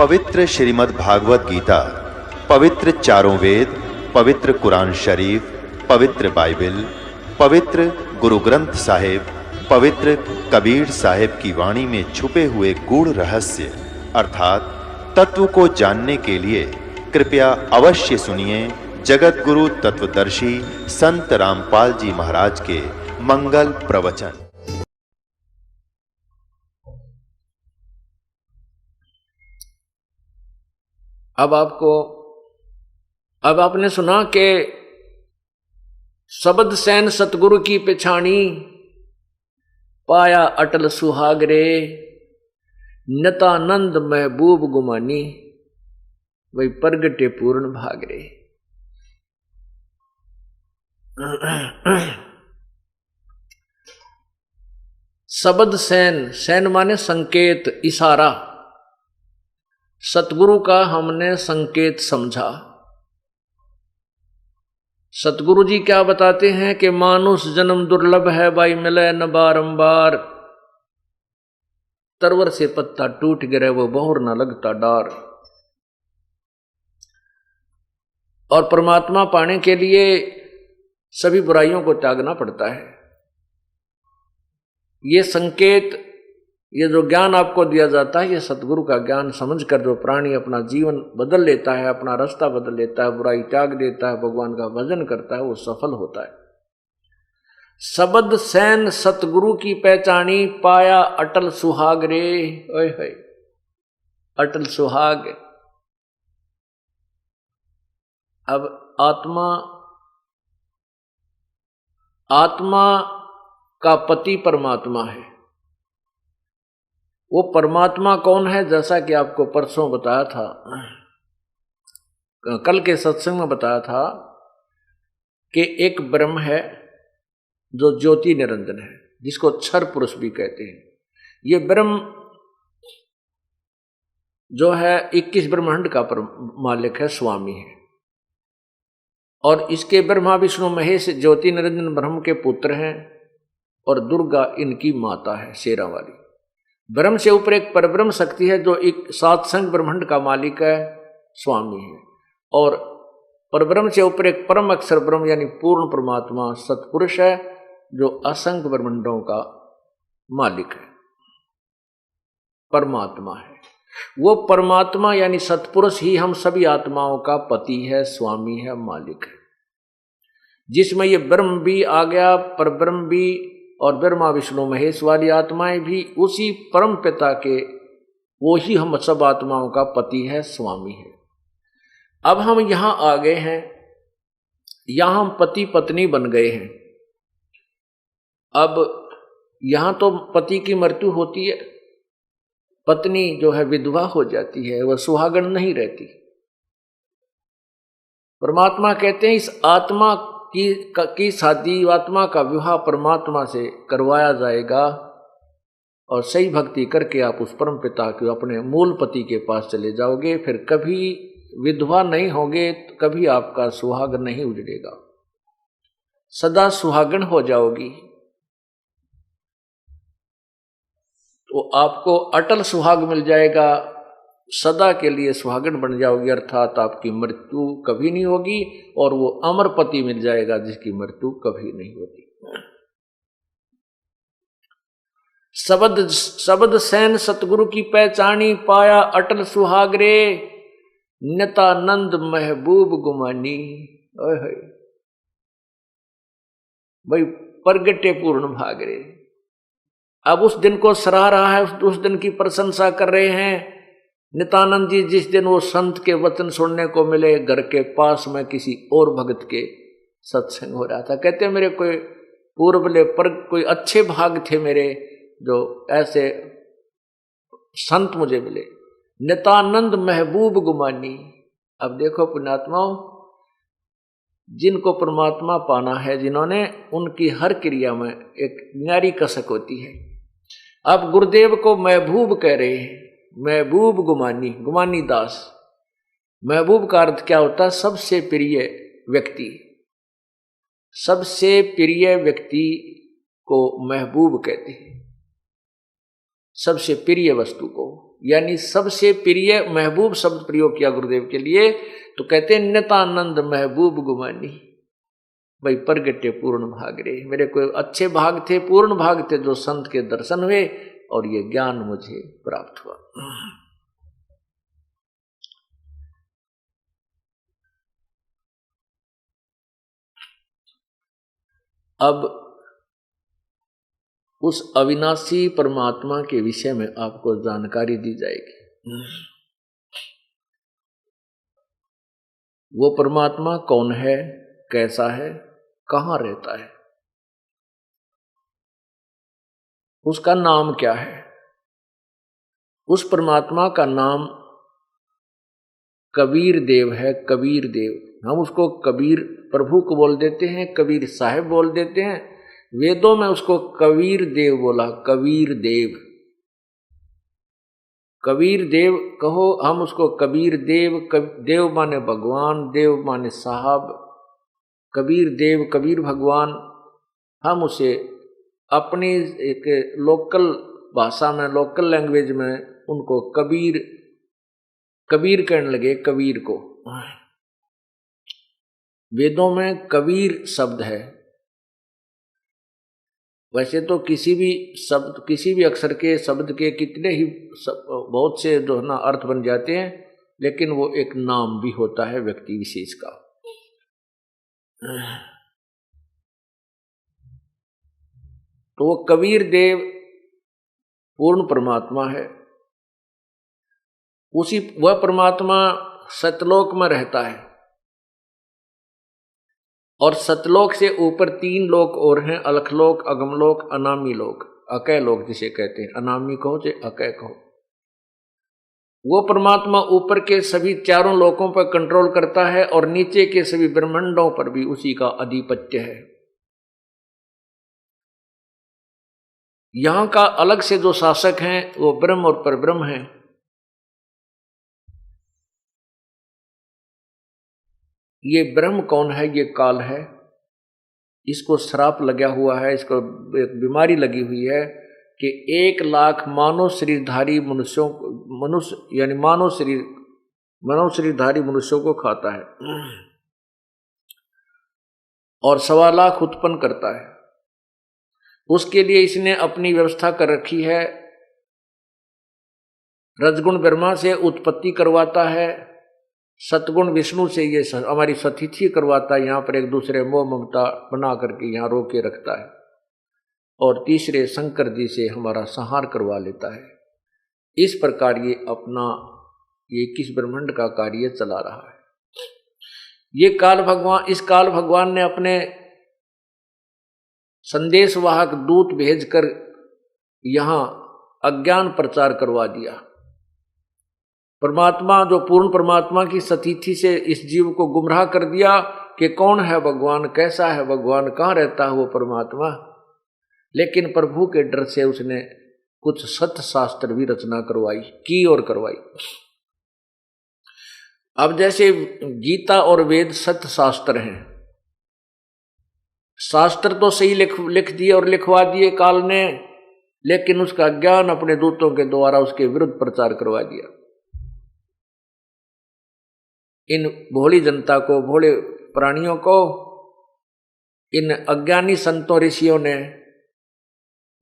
पवित्र श्रीमद् भागवत गीता, पवित्र चारों वेद, पवित्र कुरान शरीफ, पवित्र बाइबल, पवित्र गुरु ग्रंथ साहिब, पवित्र कबीर साहिब की वाणी में छुपे हुए गूढ़ रहस्य अर्थात तत्व को जानने के लिए कृपया अवश्य सुनिए जगत गुरु तत्वदर्शी संत रामपाल जी महाराज के मंगल प्रवचन। अब आपने सुना कि शब्द सैन सतगुरु की पिछाणी पाया अटल सुहागरे नतानंद महबूब गुमानी वही प्रगटे पूर्ण भागरे। शब्द सैन, सैन माने संकेत, इशारा। सतगुरु का हमने संकेत समझा। सतगुरु जी क्या बताते हैं कि मानुष जन्म दुर्लभ है भाई, मिले न बारंबार। तरवर से पत्ता टूट गिरे वो बहुर न लगता डार। और परमात्मा पाने के लिए सभी बुराइयों को त्यागना पड़ता है। ये संकेत, ये जो ज्ञान आपको दिया जाता है, ये सतगुरु का ज्ञान समझकर जो प्राणी अपना जीवन बदल लेता है, अपना रास्ता बदल लेता है, बुराई त्याग देता है, भगवान का भजन करता है, वो सफल होता है। शब्द सैन सतगुरु की पहचानी पाया अटल सुहाग रे। ओए होए, अटल सुहाग। अब आत्मा का पति परमात्मा है। वो परमात्मा कौन है? जैसा कि आपको परसों बताया था, कल के सत्संग में बताया था कि एक ब्रह्म है जो ज्योति निरंजन है, जिसको क्षर पुरुष भी कहते हैं। ये ब्रह्म जो है 21 ब्रह्मांड का मालिक है, स्वामी है। और इसके ब्रह्मा विष्णु महेश ज्योति निरंजन ब्रह्म के पुत्र हैं और दुर्गा इनकी माता है, शेरा वाली। ब्रह्म से ऊपर एक परब्रह्म शक्ति है जो एक सात संग ब्रह्मांड का मालिक है, स्वामी है। और परब्रह्म से ऊपर एक परम अक्षर ब्रह्म यानी पूर्ण परमात्मा सतपुरुष है जो असंख्य ब्रह्मांडों का मालिक है, परमात्मा है। वो परमात्मा यानी सतपुरुष ही हम सभी आत्माओं का पति है, स्वामी है, मालिक है। जिसमें ये ब्रह्म भी आ गया, परब्रह्म भी, और ब्रह्मा विष्णु महेश वाली आत्माएं भी उसी परम पिता के, वो ही हम सब आत्माओं का पति है, स्वामी है। अब हम यहां आ गए हैं, यहां हम पति पत्नी बन गए हैं। अब यहां तो पति की मृत्यु होती है, पत्नी जो है विधवा हो जाती है, वह सुहागन नहीं रहती। परमात्मा कहते हैं इस आत्मा की शादी, आत्मा का विवाह परमात्मा से करवाया जाएगा और सही भक्ति करके आप उस परम पिता के अपने मूल पति के पास चले जाओगे। फिर कभी विधवा नहीं होगे, कभी आपका सुहाग नहीं उजड़ेगा, सदा सुहागन हो जाओगी। तो आपको अटल सुहाग मिल जाएगा, सदा के लिए सुहागन बन जाओगी, अर्थात आपकी मृत्यु कभी नहीं होगी। और वो अमर पति मिल जाएगा जिसकी मृत्यु कभी नहीं होती। शब्द सैन सतगुरु की पहचानी पाया अटल सुहागरे नतानंद महबूब गुमानी। भाई प्रगटे पूर्ण भागरे। अब उस दिन को सराह रहा है, उस दिन की प्रशंसा कर रहे हैं नित्यानंद जी। जिस दिन वो संत के वचन सुनने को मिले, घर के पास में किसी और भगत के सत्संग हो रहा था। कहते मेरे कोई पूर्वले पर कोई अच्छे भाग थे मेरे, जो ऐसे संत मुझे मिले। नित्यानंद महबूब गुमानी। अब देखो पुण्यात्माओं, जिनको परमात्मा पाना है, जिन्होंने, उनकी हर क्रिया में एक न्यारी कसक होती है। अब गुरुदेव को महबूब कह रहे हैं, महबूब गुमानी, गुमानी दास। महबूब का अर्थ क्या होता है? सबसे प्रिय व्यक्ति। सबसे प्रिय व्यक्ति को महबूब कहते हैं, सबसे प्रिय वस्तु को। यानी सबसे प्रिय महबूब शब्द प्रयोग किया गुरुदेव के लिए, तो कहते हैं नितानंद महबूब गुमानी। भाई प्रगटे पूर्ण भाग रे, मेरे कोई अच्छे भाग थे, पूर्ण भाग थे, जो संत के दर्शन हुए और ये ज्ञान मुझे प्राप्त हुआ। अब उस अविनाशी परमात्मा के विषय में आपको जानकारी दी जाएगी। वो परमात्मा कौन है, कैसा है, कहाँ रहता है, उसका नाम क्या है। उस परमात्मा का नाम कबीर देव है। कबीर देव, हम उसको कबीर प्रभु को बोल देते हैं, कबीर साहब बोल देते हैं। वेदों में उसको कबीर देव बोला, कबीर देव। कबीर देव कहो, हम उसको कबीर देव, देव माने भगवान, देव माने साहब, कबीर देव, कबीर भगवान। हम उसे अपनी एक लोकल भाषा में, लोकल लैंग्वेज में उनको कबीर कबीर कहने लगे, कबीर को। वेदों में कबीर शब्द है। वैसे तो किसी भी शब्द, किसी भी अक्षर के शब्द के कितने ही बहुत से जो है ना अर्थ बन जाते हैं, लेकिन वो एक नाम भी होता है व्यक्ति विशेष का। तो वो कबीर देव पूर्ण परमात्मा है। उसी वह परमात्मा सतलोक में रहता है, और सतलोक से ऊपर 3 लोक और हैं, अलखलोक, अगमलोक, अनामी लोक, अकय लोक जिसे कहते हैं। अनामी कहो चाहे अकय कहो। वो परमात्मा ऊपर के सभी 4 लोकों पर कंट्रोल करता है, और नीचे के सभी ब्रह्मांडों पर भी उसी का आधिपत्य है। यहां का अलग से जो शासक हैं वो ब्रह्म और परब्रह्म हैं। ये ब्रह्म कौन है? ये काल है। इसको श्राप लगा हुआ है, इसको एक बीमारी लगी हुई है कि 1 लाख मानव शरीरधारी मनुष्यों, मनुष्य यानी मानव शरीरधारी मनुष्यों को खाता है, और 1.25 लाख उत्पन्न करता है। उसके लिए इसने अपनी व्यवस्था कर रखी है। रजगुण ब्रह्मा से उत्पत्ति करवाता है, सतगुण विष्णु से ये हमारी सतिथि करवाता है, यहाँ पर एक दूसरे मोह ममता बना करके यहाँ रोके रखता है, और तीसरे शंकर जी से हमारा संहार करवा लेता है। इस प्रकार ये अपना ये 21 ब्रह्मांड का कार्य चला रहा है। ये काल भगवान, इस काल भगवान ने अपने संदेशवाहक दूत भेजकर यहाँ अज्ञान प्रचार करवा दिया। परमात्मा, जो पूर्ण परमात्मा की सतिथि से इस जीव को गुमराह कर दिया कि कौन है भगवान, कैसा है भगवान, कहाँ रहता है वो परमात्मा। लेकिन प्रभु के डर से उसने कुछ सत्य शास्त्र भी रचना करवाई। अब जैसे गीता और वेद सत्य शास्त्र हैं, शास्त्र तो सही लिख दिए और लिखवा दिए काल ने, लेकिन उसका ज्ञान अपने दूतों के द्वारा उसके विरुद्ध प्रचार करवा दिया। इन भोली जनता को, भोले प्राणियों को, इन अज्ञानी संतों ऋषियों ने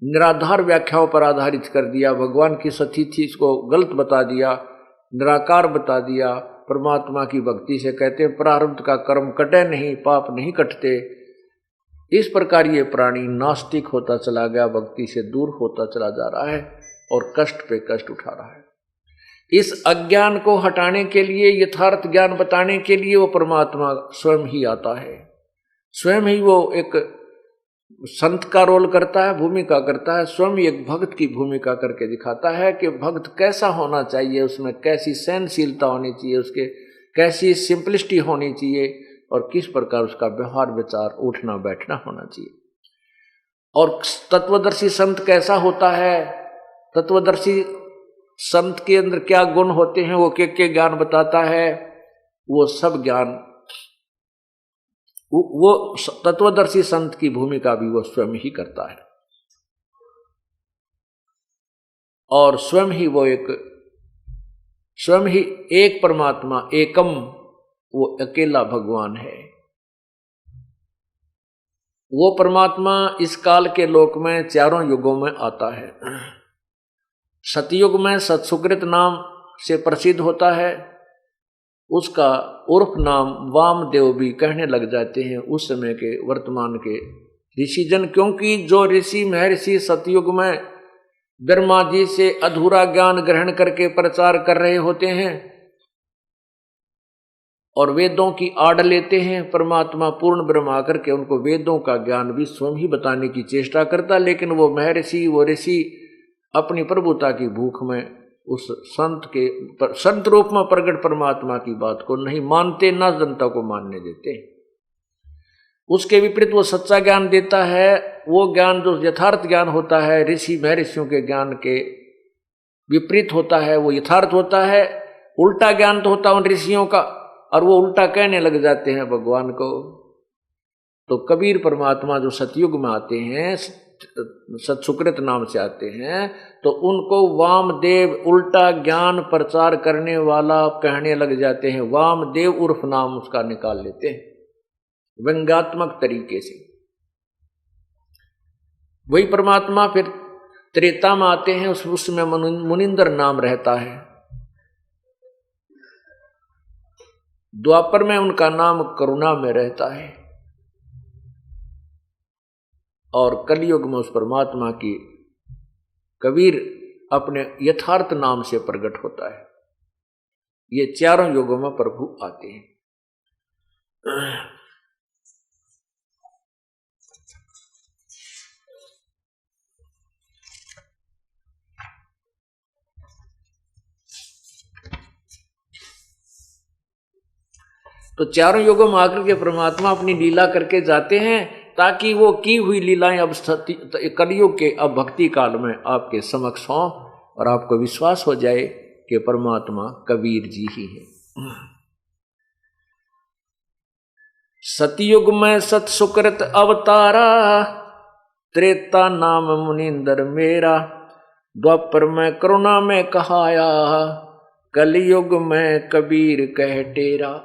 निराधार व्याख्याओं पर आधारित कर दिया। भगवान की सतिथि इसको गलत बता दिया, निराकार बता दिया। परमात्मा की भक्ति से कहते हैं प्रारब्ध का कर्म कटे नहीं, पाप नहीं कटते। इस प्रकार ये प्राणी नास्तिक होता चला गया, भक्ति से दूर होता चला जा रहा है और कष्ट पे कष्ट उठा रहा है। इस अज्ञान को हटाने के लिए, यथार्थ ज्ञान बताने के लिए वो परमात्मा स्वयं ही आता है। स्वयं ही वो एक संत का रोल करता है, भूमिका करता है। स्वयं एक भक्त की भूमिका करके दिखाता है कि भक्त कैसा होना चाहिए, उसमें कैसी सहनशीलता होनी चाहिए, उसके कैसी सिंपलिसिटी होनी चाहिए, और किस प्रकार उसका व्यवहार विचार उठना बैठना होना चाहिए। और तत्वदर्शी संत कैसा होता है, तत्वदर्शी संत के अंदर क्या गुण होते हैं, वो के ज्ञान बताता है। वो सब ज्ञान, वो तत्वदर्शी संत की भूमिका भी वो स्वयं ही करता है, और स्वयं ही वो एक स्वयं ही एक परमात्मा एकम, वो अकेला भगवान है। वो परमात्मा इस काल के लोक में चारों युगों में आता है। सतयुग में सत्सुकृत नाम से प्रसिद्ध होता है, उसका उर्फ नाम वामदेव भी कहने लग जाते हैं उस समय के वर्तमान के ऋषिजन, क्योंकि जो ऋषि महर्षि सतयुग में ब्रह्मा जी से अधूरा ज्ञान ग्रहण करके प्रचार कर रहे होते हैं और वेदों की आड़ लेते हैं, परमात्मा पूर्ण ब्रह्म आकर के उनको वेदों का ज्ञान भी स्वयं ही बताने की चेष्टा करता, लेकिन वो महर्षि वो ऋषि अपनी प्रभुता की भूख में उस संत रूप में प्रकट परमात्मा की बात को नहीं मानते, ना जनता को मानने देते। उसके विपरीत वो सच्चा ज्ञान देता है, वो ज्ञान जो यथार्थ ज्ञान होता है, ऋषि महर्षियों के ज्ञान के विपरीत होता है, वो यथार्थ होता है। उल्टा ज्ञान तो होता है उन ऋषियों का, और वो उल्टा कहने लग जाते हैं भगवान को। तो कबीर परमात्मा जो सतयुग में आते हैं, सत्सुकृत नाम से आते हैं, तो उनको वामदेव उल्टा ज्ञान प्रचार करने वाला कहने लग जाते हैं। वामदेव उर्फ नाम उसका निकाल लेते हैं व्यंग्यात्मक तरीके से। वही परमात्मा फिर त्रेता में आते हैं, उसमें मुनिंदर नाम रहता है। द्वापर में उनका नाम करुणा में रहता है, और कलयुग में उस परमात्मा की कबीर अपने यथार्थ नाम से प्रकट होता है। ये चारों युगों में प्रभु आते हैं। तो चारों युगों में आकर के परमात्मा अपनी लीला करके जाते हैं, ताकि वो की हुई लीलाएं अब कलयुग के अब भक्ति काल में आपके समक्ष हों और आपको विश्वास हो जाए कि परमात्मा कबीर जी ही है। सतयुग में सत्सुकृत अवतारा, त्रेता नाम मुनिंदर मेरा, द्वापर में करुणा में कहाया, कलयुग में कबीर कह टेरा।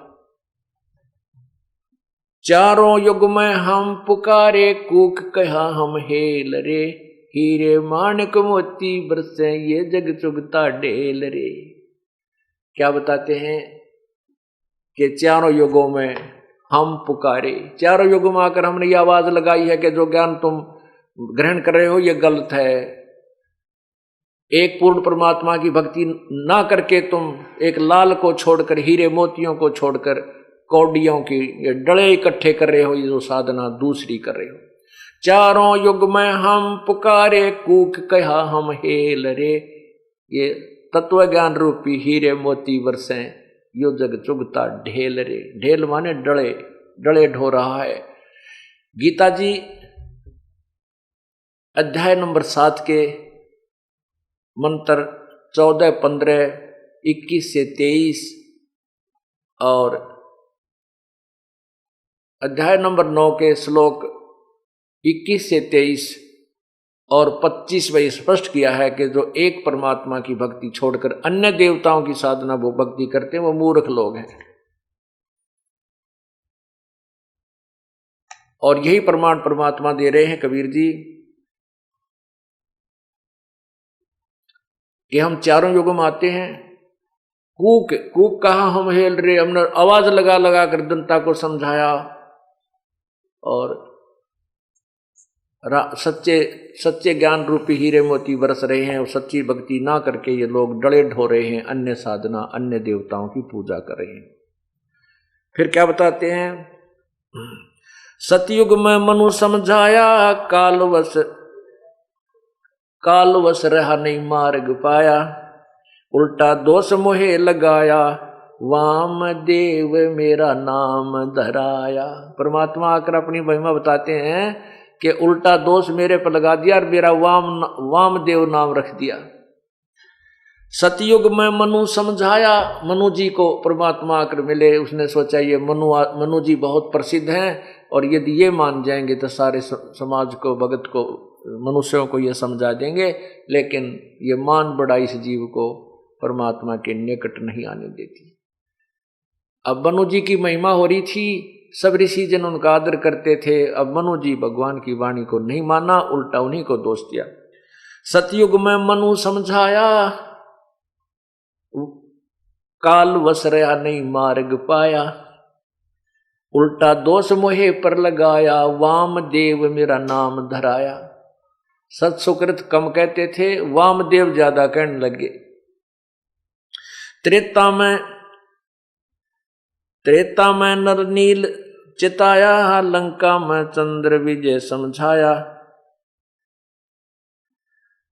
चारों युग में हम पुकारे, कूक कहा हम हेल रे, हीरे माणिक मोती बरसे ये जग चुगता ढेल रे। क्या बताते हैं कि चारों युगों में हम पुकारे, चारों युगों में आकर हमने ये आवाज लगाई है कि जो ज्ञान तुम ग्रहण कर रहे हो ये गलत है। एक पूर्ण परमात्मा की भक्ति ना करके तुम एक लाल को छोड़कर, हीरे मोतियों को छोड़कर कौडियों की ये डले इकट्ठे कर रहे हो, ये जो साधना दूसरी कर रहे हो। चारों युग में हम पुकारे, कूक कहा हम हेल रे, ये तत्व ज्ञान रूपी हीरे मोती बरसे यो जग चुगता ढेल रे। ढेल माने डले, डले ढो रहा है। गीता जी अध्याय नंबर 7 के मंत्र 14, 15, 21 से 23 और अध्याय नंबर 9 के श्लोक 21 से 23 और 25 में स्पष्ट किया है कि जो एक परमात्मा की भक्ति छोड़कर अन्य देवताओं की साधना वो भक्ति करते हैं, वो मूर्ख लोग हैं। और यही प्रमाण परमात्मा दे रहे हैं कबीर जी कि हम चारों युगों में आते हैं। कूक कूक कहा हम हेल रे, हमने आवाज लगा लगा कर जनता को समझाया और सच्चे ज्ञान रूपी हीरे मोती बरस रहे हैं, और सच्ची भक्ति ना करके ये लोग डले ढो रहे हैं, अन्य साधना अन्य देवताओं की पूजा कर रहे हैं। फिर क्या बताते हैं, सतयुग में मनु समझाया, कालवश रहा नहीं मार्ग पाया, उल्टा दोष मोहे लगाया, वामदेव मेरा नाम धराया। परमात्मा आकर अपनी महिमा बताते हैं कि उल्टा दोष मेरे पर लगा दिया और मेरा वामदेव नाम रख दिया। सतयुग में मनु समझाया, मनु जी को परमात्मा आकर मिले, उसने सोचा ये मनु जी बहुत प्रसिद्ध हैं और यदि ये मान जाएंगे तो सारे समाज को, भगत को, मनुष्यों को ये समझा देंगे, लेकिन ये मान बड़ा इस जीव को परमात्मा के निकट नहीं आने देती। अब मनु जी की महिमा हो रही थी, सब ऋषि जन उनका आदर करते थे। अब मनु जी भगवान की वाणी को नहीं माना, उल्टा उन्हीं को दोष दिया। सतयुग में मनु समझाया, काल वसरया नहीं मार्ग पाया। उल्टा दोष मोहे पर लगाया, वामदेव मेरा नाम धराया। सत सुकृत कम कहते थे, वामदेव ज्यादा कहने लगे। त्रेता में नर नील चिताया, लंका में चंद्र विजय समझाया।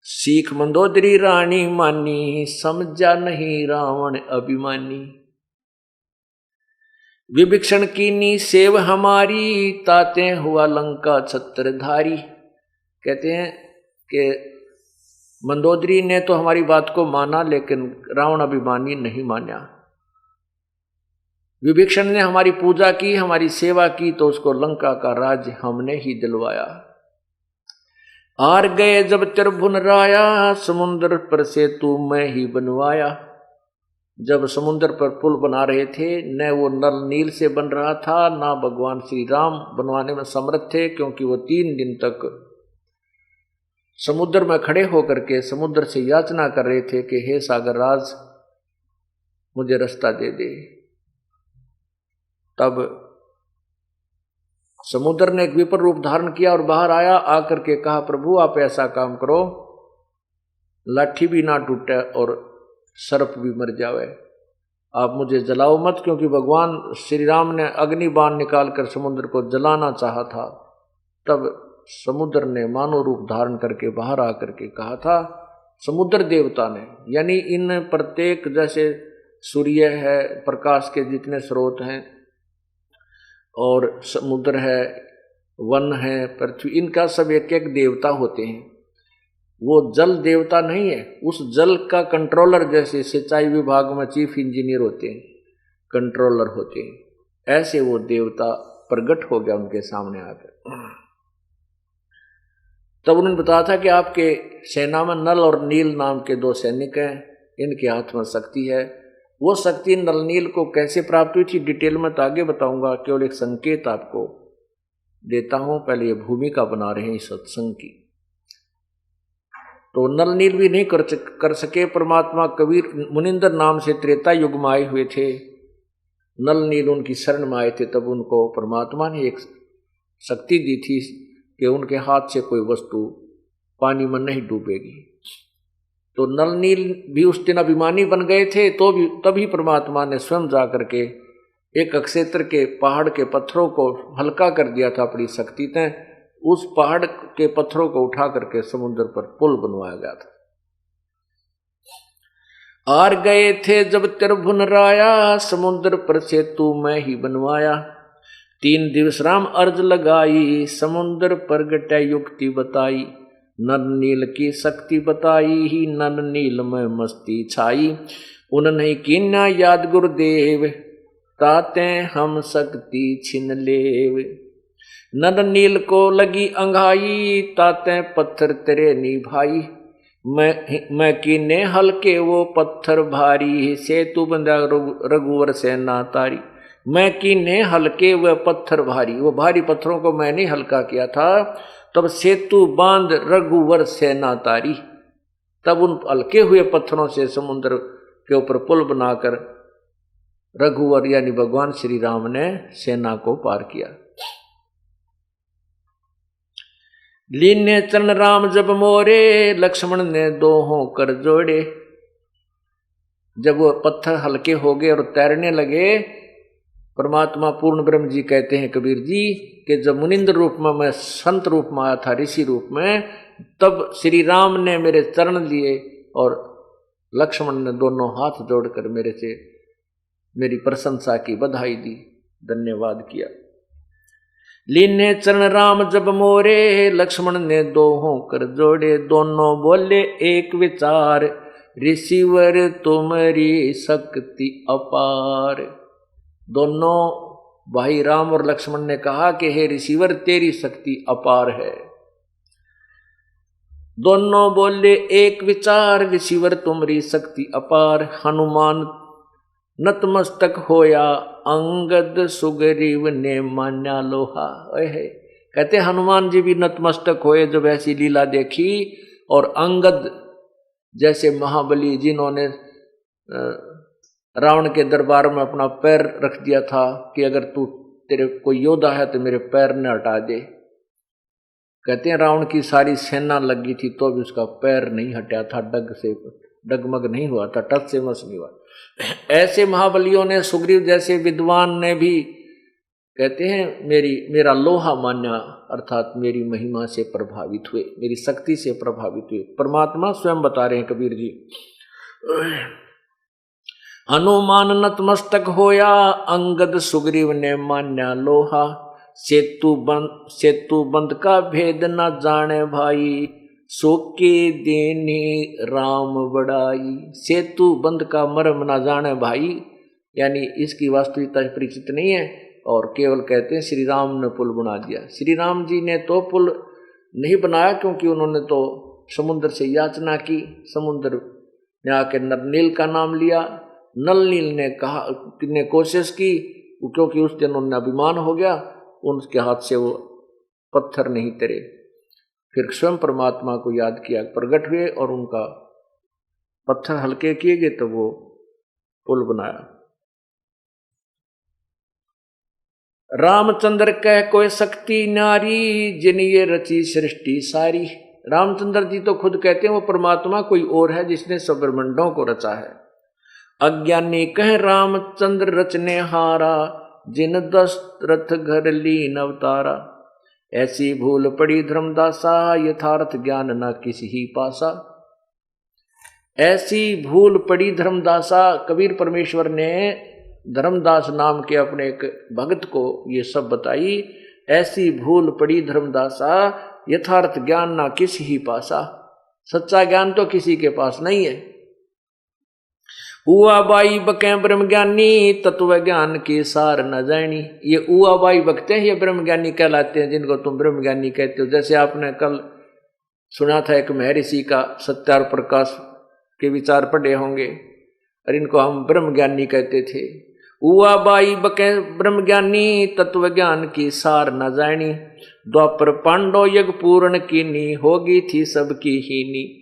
सीख मंदोदरी रानी मानी, समझा नहीं रावण अभिमानी। विभीषण कीनी सेव हमारी, ताते हुआ लंका छत्रधारी। कहते हैं कि मंदोदरी ने तो हमारी बात को माना, लेकिन रावण अभिमानी नहीं माना। विभीषण ने हमारी पूजा की, हमारी सेवा की, तो उसको लंका का राज्य हमने ही दिलवाया। आर गए जब त्रिभुवन राया, समुद्र पर सेतु मैं ही बनवाया। जब समुद्र पर पुल बना रहे थे, न वो नल नील से बन रहा था, ना भगवान श्री राम बनवाने में समर्थ थे, क्योंकि वो 3 दिन तक समुद्र में खड़े होकर के समुद्र से याचना कर रहे थे कि हे सागर राज, मुझे रास्ता दे दे। तब समुद्र ने एक विपर रूप धारण किया और बाहर आया, आकर के कहा, प्रभु आप ऐसा काम करो, लाठी भी ना टूटे और सर्प भी मर जावे, आप मुझे जलाओ मत। क्योंकि भगवान श्री राम ने अग्नि बाण निकालकर समुद्र को जलाना चाहा था। तब समुद्र ने मानव रूप धारण करके बाहर आकर के कहा था, समुद्र देवता ने, यानी इन प्रत्येक, जैसे सूर्य है, प्रकाश के जितने स्रोत हैं, और समुद्र है, वन है, पृथ्वी, इनका सब एक एक देवता होते हैं। वो जल देवता नहीं है, उस जल का कंट्रोलर, जैसे सिंचाई विभाग में चीफ इंजीनियर होते हैं, कंट्रोलर होते हैं, ऐसे वो देवता प्रकट हो गया उनके सामने आकर। तब उन्होंने बताया था कि आपके सेना में नल और नील नाम के 2 सैनिक हैं, इनके हाथ में शक्ति है। वो शक्ति नल नील को कैसे प्राप्त हुई थी, डिटेल में तो आगे बताऊंगा, केवल एक संकेत आपको देता हूं। पहले ये भूमिका बना रहे हैं इस सत्संग की। तो नल नील भी नहीं कर सके। परमात्मा कबीर मुनिंदर नाम से त्रेता युग में आए हुए थे। नल नील उनकी शरण में आए थे, तब उनको परमात्मा ने एक शक्ति दी थी कि उनके हाथ से कोई वस्तु पानी में नहीं डूबेगी। तो नल नील भी उस दिन अभिमानी बन गए थे, तो भी तभी परमात्मा ने स्वयं जा करके एक अक्षेत्र के पहाड़ के पत्थरों को हल्का कर दिया था अपनी शक्ति से। उस पहाड़ के पत्थरों को उठा करके समुद्र पर पुल बनवाया गया था। आर गए थे जब त्रिभुवन राया, समुद्र पर सेतु मैं ही बनवाया। 3 दिवस राम अर्ज लगाई, समुद्र पर गटे युक्ति बताई। नल नील की शक्ति बताई ही, नल नील में मस्ती छाई। उन्हें कीन्या याद गुरुदेव, ताते हम शक्ति छिन लेव। नल नील को लगी अंघाई, ताते पत्थर तेरे निभाई। मैं कीने हल्के वो पत्थर भारी, सेतु बंधा रघुवर सेना तारी। मैं कीने हल्के वह पत्थर भारी, वो भारी पत्थरों को मैंने हल्का किया था। तब सेतु बांध रघुवर सेना तारी। तब उन हल्के हुए पत्थरों से समुद्र के ऊपर पुल बनाकर रघुवर यानी भगवान श्री राम ने सेना को पार किया। लीने चरण राम जब मोरे, लक्ष्मण ने 2 कर जोड़े। जब वो पत्थर हल्के हो गए और तैरने लगे, परमात्मा पूर्ण ब्रह्म जी कहते हैं कबीर जी कि जब मुनिंद्र रूप में मैं संत रूप में आया था, ऋषि रूप में, तब श्री राम ने मेरे चरण लिए और लक्ष्मण ने दोनों हाथ जोड़कर मेरे से मेरी प्रशंसा की, बधाई दी, धन्यवाद किया। लीने चरण राम जब मोरे, लक्ष्मण ने 2 कर जोड़े। दोनों बोले एक विचार, ऋषिवर तुम्हारी शक्ति अपार। दोनों भाई राम और लक्ष्मण ने कहा कि हे ऋषिवर तेरी शक्ति अपार है। दोनों बोले एक विचार, ऋषिवर तुमरी शक्ति अपार। हनुमान नतमस्तक होया, अंगद सुग्रीव ने मान्या लोहा। ओहे, कहते हनुमान जी भी नतमस्तक होए जब ऐसी लीला देखी, और अंगद जैसे महाबली जिन्होंने रावण के दरबार में अपना पैर रख दिया था कि अगर तू तेरे कोई योद्धा है तो मेरे पैर न हटा दे, कहते हैं रावण की सारी सेना लगी थी तो भी उसका पैर नहीं हटा था, डगमग नहीं हुआ था, टस से मस नहीं हुआ। ऐसे महाबलियों ने, सुग्रीव जैसे विद्वान ने भी कहते हैं मेरा लोहा मान्या, अर्थात मेरी महिमा से प्रभावित हुए, मेरी शक्ति से प्रभावित हुए। परमात्मा स्वयं बता रहे हैं कबीर जी। हनुमान नतमस्तक होया, अंगद सुग्रीव ने मान्या लोहा। सेतु बंद का भेद न जाने भाई, सोके देने राम बड़ाई। सेतु बंद का मर्म न जाने भाई, यानी इसकी वास्तविकता परिचित नहीं है, और केवल कहते हैं श्री राम ने पुल बना दिया। श्री राम जी ने तो पुल नहीं बनाया, क्योंकि उन्होंने तो समुद्र से याचना की, समुद्र ने आके नलनील का नाम लिया। नलनील ने कोशिश की, क्योंकि उस दिन उन्हें अभिमान हो गया, उनके हाथ से वो पत्थर नहीं तरे। फिर स्वयं परमात्मा को याद किया, प्रकट हुए और उनका पत्थर हल्के किए गए तो वो पुल बनाया। रामचंद्र कह कोई शक्ति नारी, जिन ये रची सृष्टि सारी। रामचंद्र जी तो खुद कहते हैं वो परमात्मा कोई और है जिसने सब ब्रह्मांडों को रचा है। अज्ञानी कह रामचंद्र रचने हारा, जिन दशरथ घर लीन अवतारा। ऐसी भूल पड़ी धर्मदासा, यथार्थ ज्ञान न किसी ही पासा। ऐसी भूल पड़ी धर्मदासा, कबीर परमेश्वर ने धर्मदास नाम के अपने एक भक्त को ये सब बताई। ऐसी भूल पड़ी धर्मदासा, यथार्थ ज्ञान ना किसी ही पासा। सच्चा ज्ञान तो किसी के पास नहीं है। उआ बाई बकें ब्रह्म ज्ञानी, तत्व ज्ञान की सार न जानी। ये उआ बाई बकते हैं, ये ब्रह्म ज्ञानी कहलाते हैं, जिनको तुम ब्रह्म ज्ञानी कहते हो। जैसे आपने कल सुना था एक महर्षि का सत्यार प्रकाश के विचार पढ़े होंगे, और इनको हम ब्रह्म ज्ञानी कहते थे। उआ बाई बके ब्रह्म ज्ञानी, तत्व ज्ञान की सार न जानी। द्वापर पांडव यज्ञ पूर्ण कीनी, होगी थी सबकी हीनी।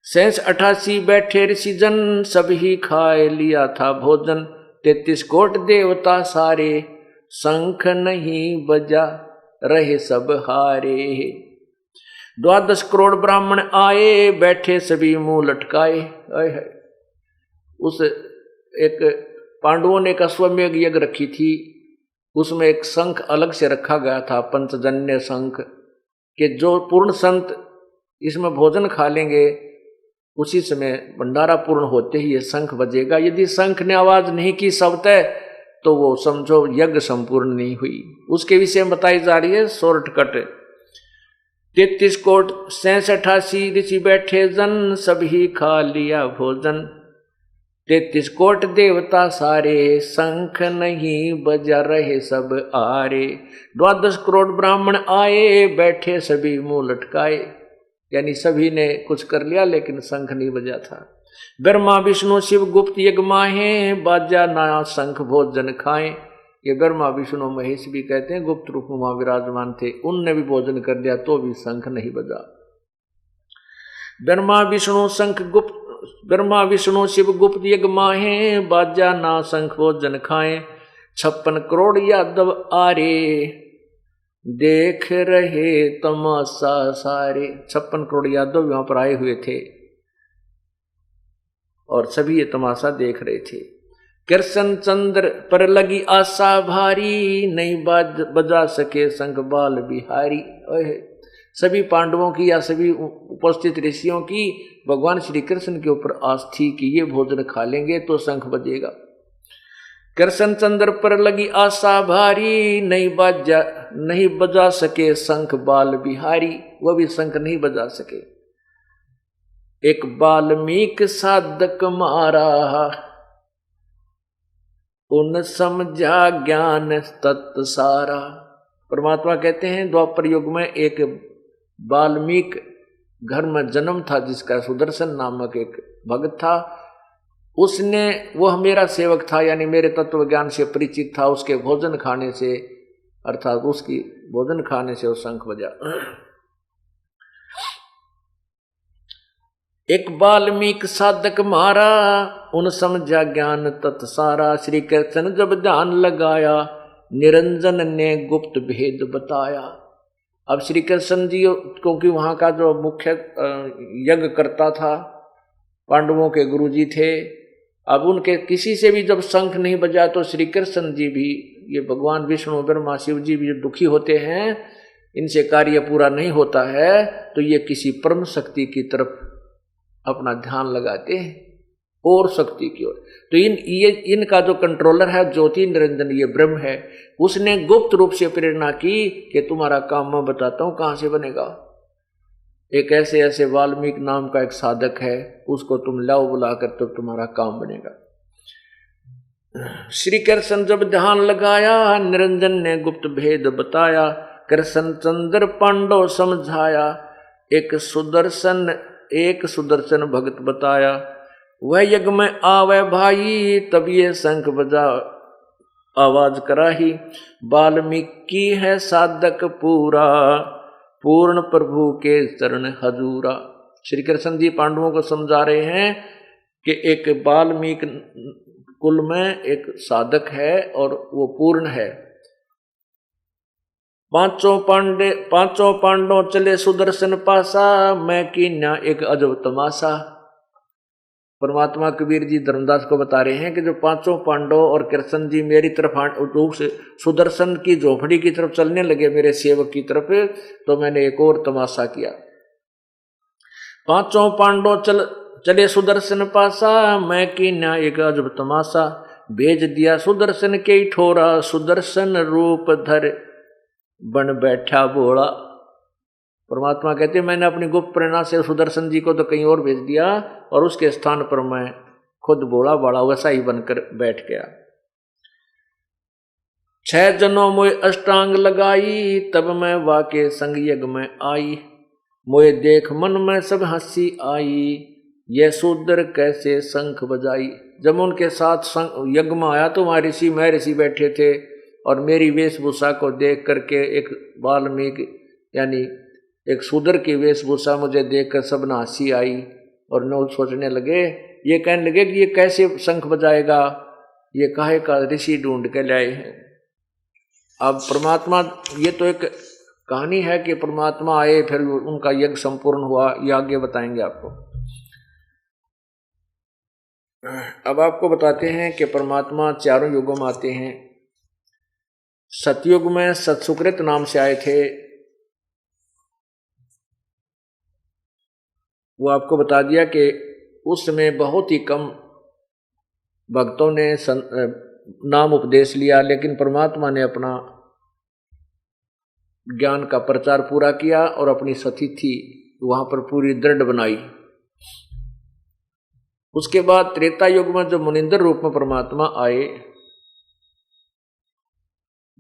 88 बैठे ऋषिजन, सभी खाए लिया था भोजन। 33 कोट देवता सारे, शंख नहीं बजा रहे सब हारे। 12 करोड़ ब्राह्मण आए, बैठे सभी मुंह लटकाए। उस एक पांडवों ने एक अश्वमेघ यज्ञ रखी थी, उसमें एक शंख अलग से रखा गया था, पंचजन्य शंख, कि जो पूर्ण संत इसमें भोजन खा लेंगे उसी समय भंडारा पूर्ण होते ही ये शंख बजेगा। यदि शंख ने आवाज नहीं की शब्द तो वो समझो यज्ञ संपूर्ण नहीं हुई। उसके विषय में बताई जा रही है शॉर्टकट। 33 कोट 88 ऋषि बैठे जन, सभी खा लिया भोजन। 33 कोट देवता सारे, शंख नहीं बजा रहे सब आरे। 12 करोड़ ब्राह्मण आए, बैठे सभी मुंह लटकाए, यानी सभी ने कुछ कर लिया लेकिन शंख नहीं बजा था। ब्रह्मा विष्णु शिव गुप्त यज्ञ माहे, बाजा ना शंख भोजन खाएं। ये ब्रह्मा विष्णु महेश भी कहते हैं गुप्त रूप में वहां विराजमान थे, उनने भी भोजन कर लिया तो भी शंख नहीं बजा। ब्रह्मा विष्णु शिव गुप्त यज्ञ माहे, बाजा ना शंख भोजन खाएं। 56 करोड़ यादव आरे, देख रहे तमाशा सारे। 56 करोड़ यादव वहां पर आए हुए थे और सभी ये तमाशा देख रहे थे। कृष्ण चंद्र पर लगी आशा भारी, नहीं बजा सके शंख बाल बिहारी। सभी पांडवों की या सभी उपस्थित ऋषियों की भगवान श्री कृष्ण के ऊपर आस थी कि ये भोजन खा लेंगे तो शंख बजेगा। कृष्ण चंद्र पर लगी आशा भारी, नहीं बजा सके शंख बाल बिहारी। वह भी शंख नहीं बजा सके। एक वाल्मीक साधक मारा, उन समझा ज्ञान तत्व सारा। परमात्मा कहते हैं द्वापर युग में एक वाल्मीक घर में जन्म था, जिसका सुदर्शन नामक एक भक्त था, उसने, वह मेरा सेवक था, यानी मेरे तत्व ज्ञान से परिचित था। उसके भोजन खाने से, अर्थात उसकी भोजन खाने से वो शंख बजा। एक वाल्मीकि साधक मारा, उन समझा ज्ञान तत्सारा। श्री कृष्ण जब ध्यान लगाया, निरंजन ने गुप्त भेद बताया। अब श्री कृष्ण जी, क्योंकि वहां का जो मुख्य यज्ञ करता था, पांडवों के गुरु जी थे, अब उनके किसी से भी जब शंख नहीं बजा तो श्री कृष्ण जी भी, ये भगवान विष्णु ब्रह्मा शिव जी भी दुखी होते हैं, इनसे कार्य पूरा नहीं होता है, तो ये किसी परम शक्ति की तरफ अपना ध्यान लगाते हैं और शक्ति की ओर। तो इनका जो कंट्रोलर है ज्योति निरंजन, ये ब्रह्म है, उसने गुप्त रूप से प्रेरणा की कि तुम्हारा काम मैं बताता हूं कहां से बनेगा। एक ऐसे वाल्मीकि नाम का एक साधक है, उसको तुम लाओ बुलाकर, तो तुम्हारा काम बनेगा। श्री कृष्ण जब ध्यान लगाया, निरंजन ने गुप्त भेद बताया। कृष्ण चंद्र पांडव समझाया, एक सुदर्शन भगत बताया। वह यज्ञ में आवे भाई, तब ये शंख बजा आवाज कराही। वाल्मीकि है साधक पूरा, पूर्ण प्रभु के चरण हजूरा। श्री कृष्ण जी पांडवों को समझा रहे हैं कि एक वाल्मीकि कुल में एक साधक है और वो पूर्ण है। पांचों पांडव चले सुदर्शन पासा, मैं कीन्या एक अजब तमाशा। परमात्मा कबीर जी धर्मदास को बता रहे हैं कि जो पांचों पांडव और कृष्ण जी मेरी तरफ रूप से सुदर्शन की झोपड़ी की तरफ चलने लगे, मेरे सेवक की तरफ, तो मैंने एक और तमाशा किया। पांचों पांडव चले सुदर्शन पासा, मैं कीन्या एक अजब तमाशा। भेज दिया सुदर्शन के ठोरा, सुदर्शन रूप धर बन बैठा बोला। परमात्मा कहते हैं मैंने अपनी गुप्त प्रेरणा से सुदर्शन जी को तो कहीं और भेज दिया, और उसके स्थान पर मैं खुद बोला बड़ा वैसा ही बनकर बैठ गया। 6 जनों मोए अष्टांग लगाई, तब मैं वाके संग यज्ञ में आई। मोए देख मन में सब हंसी आई, यह शूद्र कैसे शंख बजाई। जब उनके साथ यज्ञ में आया तो वहां मैं ऋषि बैठे थे, और मेरी वेशभूषा को देख करके एक वाल्मीकि यानी एक शूद्र की वेशभूषा मुझे देखकर सब ने हंसी आई, और लोग सोचने लगे, ये कहने लगे कि ये कैसे शंख बजाएगा, ये काहे का ऋषि ढूंढ के लाए हैं। अब परमात्मा, ये तो एक कहानी है कि परमात्मा आए फिर उनका यज्ञ संपूर्ण हुआ, ये आगे बताएंगे आपको। अब आपको बताते हैं कि परमात्मा चारों युगों में आते हैं। सतयुग में सतसुकृत नाम से आए थे, वो आपको बता दिया कि उस समय बहुत ही कम भक्तों ने नाम उपदेश लिया, लेकिन परमात्मा ने अपना ज्ञान का प्रचार पूरा किया और अपनी सतिथि वहां पर पूरी दृढ़ बनाई। उसके बाद त्रेता युग में जो मुनिंदर रूप में परमात्मा आए,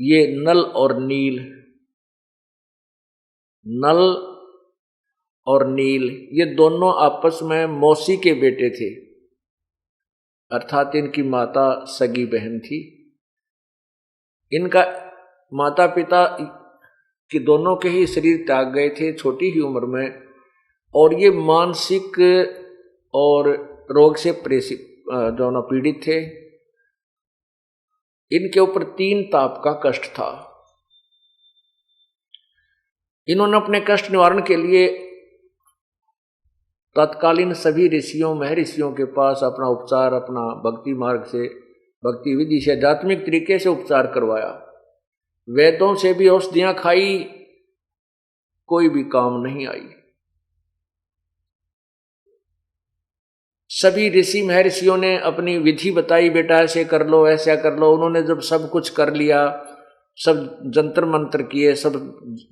ये नल और नील ये दोनों आपस में मौसी के बेटे थे, अर्थात इनकी माता सगी बहन थी। इनका माता पिता कि दोनों के ही शरीर त्याग गए थे छोटी ही उम्र में, और ये मानसिक और रोग से दोनों पीड़ित थे। इनके ऊपर 3 ताप का कष्ट था। इन्होंने अपने कष्ट निवारण के लिए तत्कालीन सभी ऋषियों महर्षियों के पास अपना उपचार, अपना भक्ति मार्ग से, भक्ति विधि से, आध्यात्मिक तरीके से उपचार करवाया। वेदों से भी औषधियां खाई, कोई भी काम नहीं आई। सभी ऋषि महर्षियों ने अपनी विधि बताई, बेटा ऐसे कर लो ऐसा कर लो। उन्होंने जब सब कुछ कर लिया, सब जंतर मंत्र किए, सब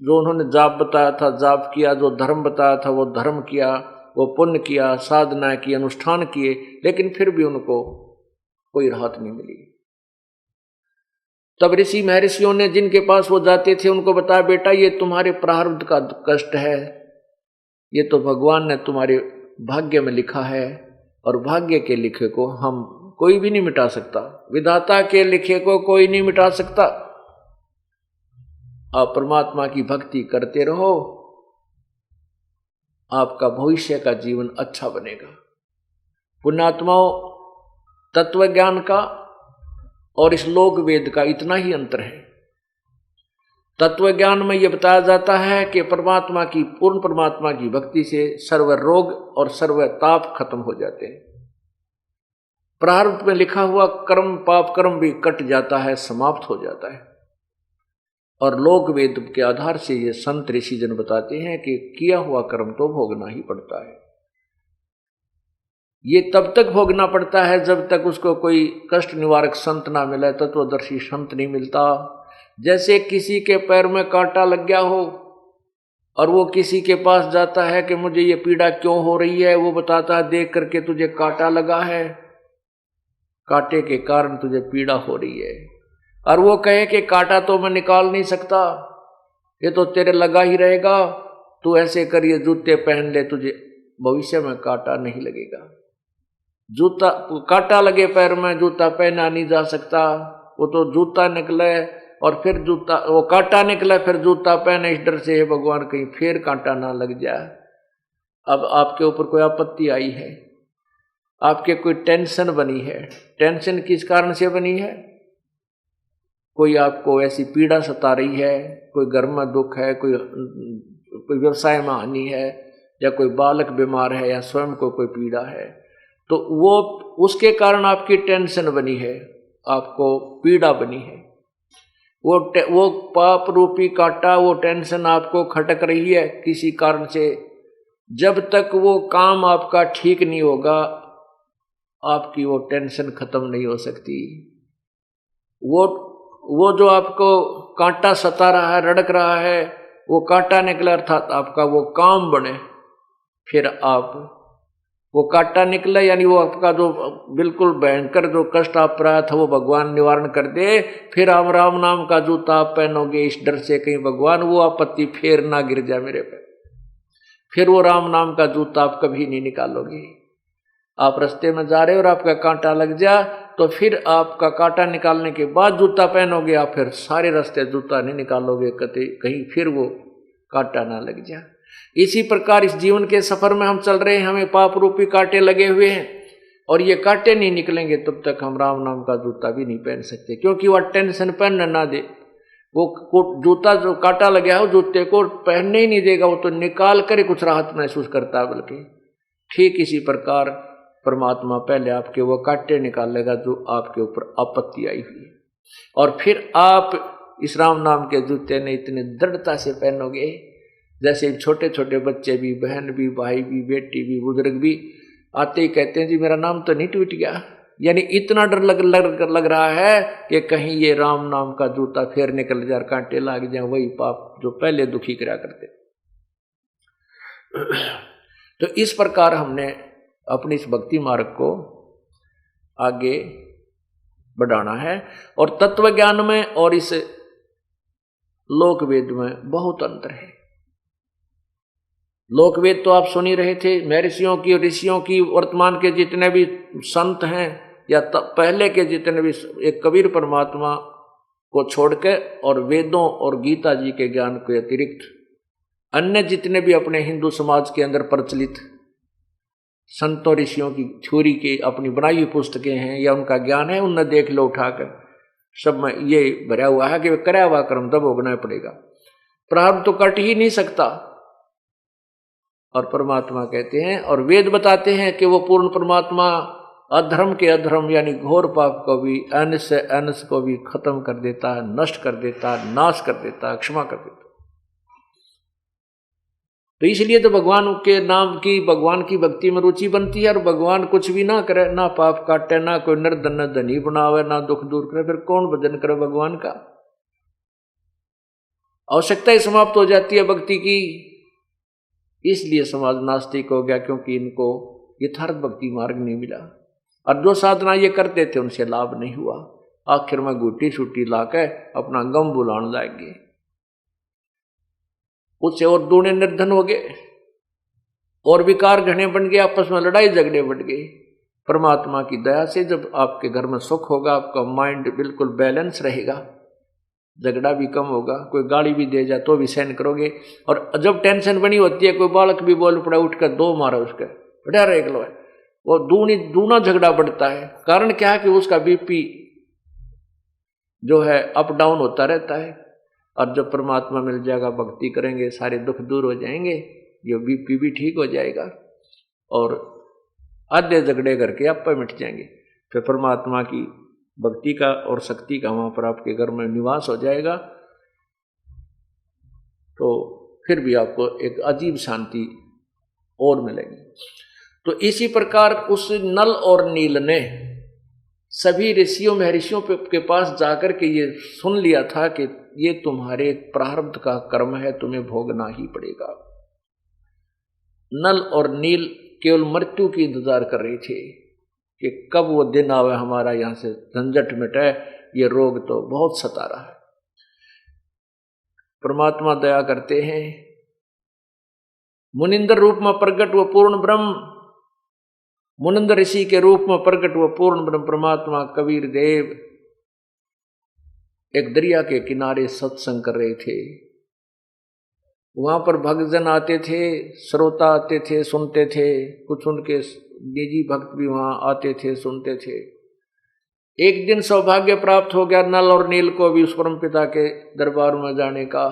जो उन्होंने जाप बताया था जाप किया, जो धर्म बताया था वो धर्म किया, वो पुण्य किया, साधना की, अनुष्ठान किए, लेकिन फिर भी उनको कोई राहत नहीं मिली। तब ऋषि महर्षियों ने जिनके पास वो जाते थे उनको बताया, बेटा ये तुम्हारे प्रारब्ध का कष्ट है, ये तो भगवान ने तुम्हारे भाग्य में लिखा है, और भाग्य के लिखे को हम कोई भी नहीं मिटा सकता, विधाता के लिखे को कोई नहीं मिटा सकता। आप परमात्मा की भक्ति करते रहो, आपका भविष्य का जीवन अच्छा बनेगा। पुण्यात्माओं, तत्व ज्ञान का और इस लोक वेद का इतना ही अंतर है। तत्व ज्ञान में यह बताया जाता है कि परमात्मा की, पूर्ण परमात्मा की भक्ति से सर्व रोग और सर्व ताप खत्म हो जाते हैं। प्रारब्ध में लिखा हुआ कर्म, पाप कर्म भी कट जाता है, समाप्त हो जाता है। और लोक वेद के आधार से ये संत ऋषि जन बताते हैं कि किया हुआ कर्म तो भोगना ही पड़ता है। ये तब तक भोगना पड़ता है जब तक उसको कोई कष्ट निवारक संत ना मिले, तत्वदर्शी संत नहीं मिलता। जैसे किसी के पैर में कांटा लग गया हो और वो किसी के पास जाता है कि मुझे ये पीड़ा क्यों हो रही है, वो बताता है देख करके तुझे कांटा लगा है, कांटे के कारण तुझे पीड़ा हो रही है। और वो कहे कि कांटा तो मैं निकाल नहीं सकता, ये तो तेरे लगा ही रहेगा, तू ऐसे कर ये जूते पहन ले, तुझे भविष्य में कांटा नहीं लगेगा। जूता, कांटा लगे पैर में, जूता पहना नहीं जा सकता। वो तो जूता निकले और फिर जूता, वो कांटा निकले फिर जूता पहने, इस डर से है भगवान कहीं फिर कांटा ना लग जाए। अब आपके ऊपर कोई आपत्ति आई है, आपके कोई टेंशन बनी है, टेंशन किस कारण से बनी है? कोई आपको ऐसी पीड़ा सता रही है, कोई घर में दुख है, कोई व्यवसाय में हानि है, या कोई बालक बीमार है, या स्वयं को कोई पीड़ा है, तो वो उसके कारण आपकी टेंशन बनी है, आपको पीड़ा बनी है। वो पाप रूपी कांटा, वो टेंशन आपको खटक रही है किसी कारण से। जब तक वो काम आपका ठीक नहीं होगा, आपकी वो टेंशन खत्म नहीं हो सकती। वो जो आपको कांटा सता रहा है, रड़क रहा है, वो कांटा निकला अर्थात आपका वो काम बने, फिर आप वो कांटा निकला, यानी वो आपका जो बिल्कुल भयंकर जो कष्ट आप रहा था वो भगवान निवारण कर दे। फिर आप राम नाम का जूता आप पहनोगे, इस डर से कहीं भगवान वो आपत्ति फिर ना गिर जाए मेरे पे। फिर वो राम नाम का जूता आप कभी नहीं निकालोगे। आप रास्ते में जा रहे हो और आपका कांटा लग जा, तो फिर आपका कांटा निकालने के बाद जूता पहनोगे, आप फिर सारे रास्ते जूता नहीं निकालोगे, कहीं फिर वो कांटा ना लग जाए। इसी प्रकार इस जीवन के सफर में हम चल रहे हैं, हमें पाप रूपी कांटे लगे हुए हैं, और ये कांटे नहीं निकलेंगे तब तक हम राम नाम का जूता भी नहीं पहन सकते, क्योंकि वह टेंशन पहनने ना दे। वो जूता जो कांटा लगा है, जूते को पहनने ही नहीं देगा, वो तो निकाल कर ही कुछ राहत महसूस करता है। बल्कि ठीक इसी प्रकार परमात्मा पहले आपके वो कांटे निकालेगा जो आपके ऊपर आपत्ति आई हुई है, और फिर आप इस राम नाम के जूते ने इतने दृढ़ता से पहनोगे, जैसे छोटे छोटे बच्चे भी, बहन भी, भाई भी, बेटी भी, बुजुर्ग भी आते ही कहते हैं जी मेरा नाम तो नहीं टूट गया। यानी इतना डर लग रहा है कि कहीं ये राम नाम का जूता फिर निकल जाए, कांटे लग जाए, वही पाप जो पहले दुखी करा करते। तो इस प्रकार हमने अपनी इस भक्ति मार्ग को आगे बढ़ाना है। और तत्व ज्ञान में और इस लोक वेद में बहुत अंतर है। लोक वेद तो आप सुन ही रहे थे, महर्षियों की और ऋषियों की, वर्तमान के जितने भी संत हैं या पहले के जितने भी, एक कबीर परमात्मा को छोड़कर और वेदों और गीता जी के ज्ञान के अतिरिक्त अन्य जितने भी अपने हिंदू समाज के अंदर प्रचलित संतों ऋषियों की थ्योरी की अपनी बनाई हुई पुस्तकें हैं या उनका ज्ञान है, उनने देख लो उठाकर, सब में ये भरा हुआ है कि कराया हुआ कर्म तब भोगना पड़ेगा, प्रारब्ध तो कट ही नहीं सकता। और परमात्मा कहते हैं और वेद बताते हैं कि वो पूर्ण परमात्मा अधर्म के अधर्म यानी घोर पाप को भी, अंश से अंश को भी खत्म कर देता है, नष्ट कर देता है, नाश कर देता है, क्षमा कर देता है। तो इसलिए तो भगवान के नाम की, भगवान की भक्ति में रुचि बनती है। और भगवान कुछ भी ना करे, ना पाप काटे, ना कोई निर्धन धनी बनावे, ना दुख दूर करे, फिर कौन भजन करे भगवान का? आवश्यकता ही समाप्त हो जाती है भक्ति की। इसलिए समाज नास्तिक हो गया, क्योंकि इनको यथार्थ भक्ति मार्ग नहीं मिला, और जो साधना ये करते थे उनसे लाभ नहीं हुआ। आखिर में गुटी छुट्टी लाके अपना गम बुलाने लग गए, उससे और दूने निर्धन हो गए। और विकार घने बन गए, आपस में लड़ाई झगड़े बढ़ गए। परमात्मा की दया से जब आपके घर में सुख होगा, आपका माइंड बिल्कुल बैलेंस रहेगा, झगड़ा भी कम होगा, कोई गाली भी दे जाए तो भी सहन करोगे। और जब टेंशन बनी होती है, कोई बालक भी बोल पड़ा, उठकर दो मारा उसका, बढ़िया रह लो है, वो दूना झगड़ा बढ़ता है। कारण क्या है कि उसका बीपी जो है अप डाउन होता रहता है। और जब परमात्मा मिल जाएगा, भक्ति करेंगे, सारे दुख दूर हो जाएंगे, ये बीपी भी ठीक हो जाएगा और आधे झगड़े करके आप पे मिट जाएंगे। फिर परमात्मा की भक्ति का और शक्ति का वहां पर आपके घर में निवास हो जाएगा, तो फिर भी आपको एक अजीब शांति और मिलेगी। तो इसी प्रकार उस नल और नील ने सभी ऋषियों महर्षियों के पास जाकर के ये सुन लिया था कि ये तुम्हारे प्रारब्ध का कर्म है, तुम्हें भोगना ही पड़ेगा। नल और नील केवल मृत्यु की इंतजार कर रहे थे कि कब वो दिन आवे, हमारा यहां से झंझट मिटे, ये रोग तो बहुत सता रहा है। परमात्मा दया करते हैं, मुनिंद्र रूप में प्रकट वो पूर्ण ब्रह्म, मुनिंद्र ऋषि के रूप में प्रकट वो पूर्ण ब्रह्म परमात्मा कबीर देव एक दरिया के किनारे सत्संग कर रहे थे। वहां पर भक्तजन आते थे, श्रोता आते थे, सुनते थे, कुछ उनके निजी भक्त भी वहां आते थे, सुनते थे। एक दिन सौभाग्य प्राप्त हो गया नल और नील को भी उस परम पिता के दरबार में जाने का।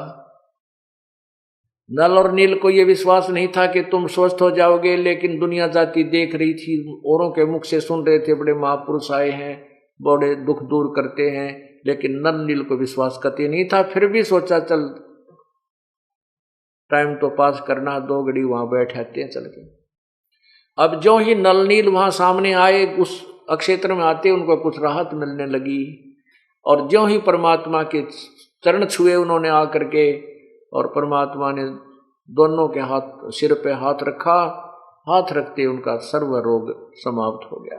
नल और नील को यह विश्वास नहीं था कि तुम स्वस्थ हो जाओगे, लेकिन दुनिया जाति देख रही थी, औरों के मुख से सुन रहे थे, बड़े महापुरुष आए हैं, बड़े दुख दूर करते हैं, लेकिन नल नील को विश्वास कतई नहीं था। फिर भी सोचा चल टाइम तो पास करना, 2 घड़ी वहां बैठाते हैं चल के। अब जो ही नल नील वहां सामने आए, उस अक्षेत्र में आते उनको कुछ राहत मिलने लगी, और जो ही परमात्मा के चरण छुए उन्होंने आकर के, और परमात्मा ने दोनों के हाथ सिर पे हाथ रखा, हाथ रखते उनका सर्व रोग समाप्त हो गया।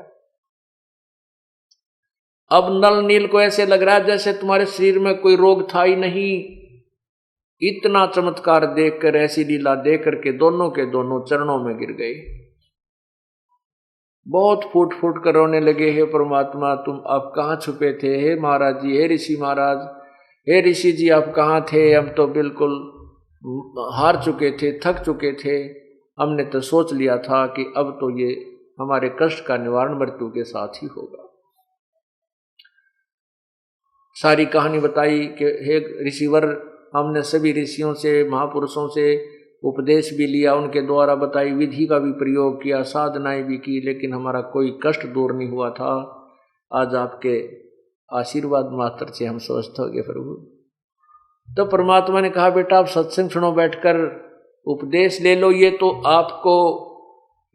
अब नल नील को ऐसे लग रहा है जैसे तुम्हारे शरीर में कोई रोग था ही नहीं। इतना चमत्कार देखकर, ऐसी लीला देख करके दोनों के दोनों चरणों में गिर गए, बहुत फूट फूट कर रोने लगे। हे परमात्मा, तुम आप कहाँ छुपे थे? हे महाराज जी, हे ऋषि महाराज, हे ऋषि जी आप कहाँ थे? हम तो बिल्कुल हार चुके थे, थक चुके थे, हमने तो सोच लिया था कि अब तो ये हमारे कष्ट का निवारण मृत्यु के साथ ही होगा। सारी कहानी बताई कि हे ऋषिवर, हमने सभी ऋषियों से, महापुरुषों से उपदेश भी लिया, उनके द्वारा बताई विधि का भी प्रयोग किया, साधनाएं भी की, लेकिन हमारा कोई कष्ट दूर नहीं हुआ था। आज आपके आशीर्वाद मात्र से हम स्वस्थ हो गए प्रभु। तो परमात्मा ने कहा, बेटा आप सत्संग सुनो, बैठकर उपदेश ले लो। ये तो आपको,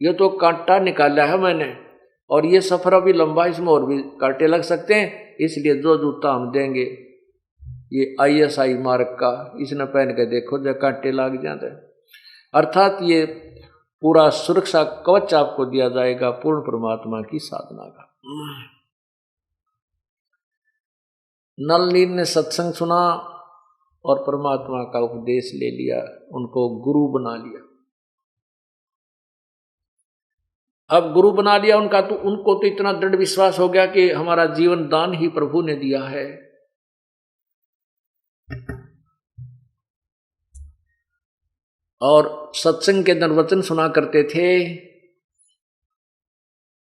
ये तो कांटा निकाला है मैंने, और ये सफर अभी लंबा, इसमें और भी कांटे लग सकते हैं, इसलिए जो जूता हम देंगे ये ISI मार्क का, इसने पहन के देखो जो कांटे लग जाते हैं। अर्थात ये पूरा सुरक्षा कवच आपको दिया जाएगा पूर्ण परमात्मा की साधना का। नल नील ने सत्संग सुना और परमात्मा का उपदेश ले लिया, उनको गुरु बना लिया। अब गुरु बना लिया उनका, तो उनको तो इतना दृढ़ विश्वास हो गया कि हमारा जीवन दान ही प्रभु ने दिया है। और सत्संग के अंदर वचन सुना करते थे।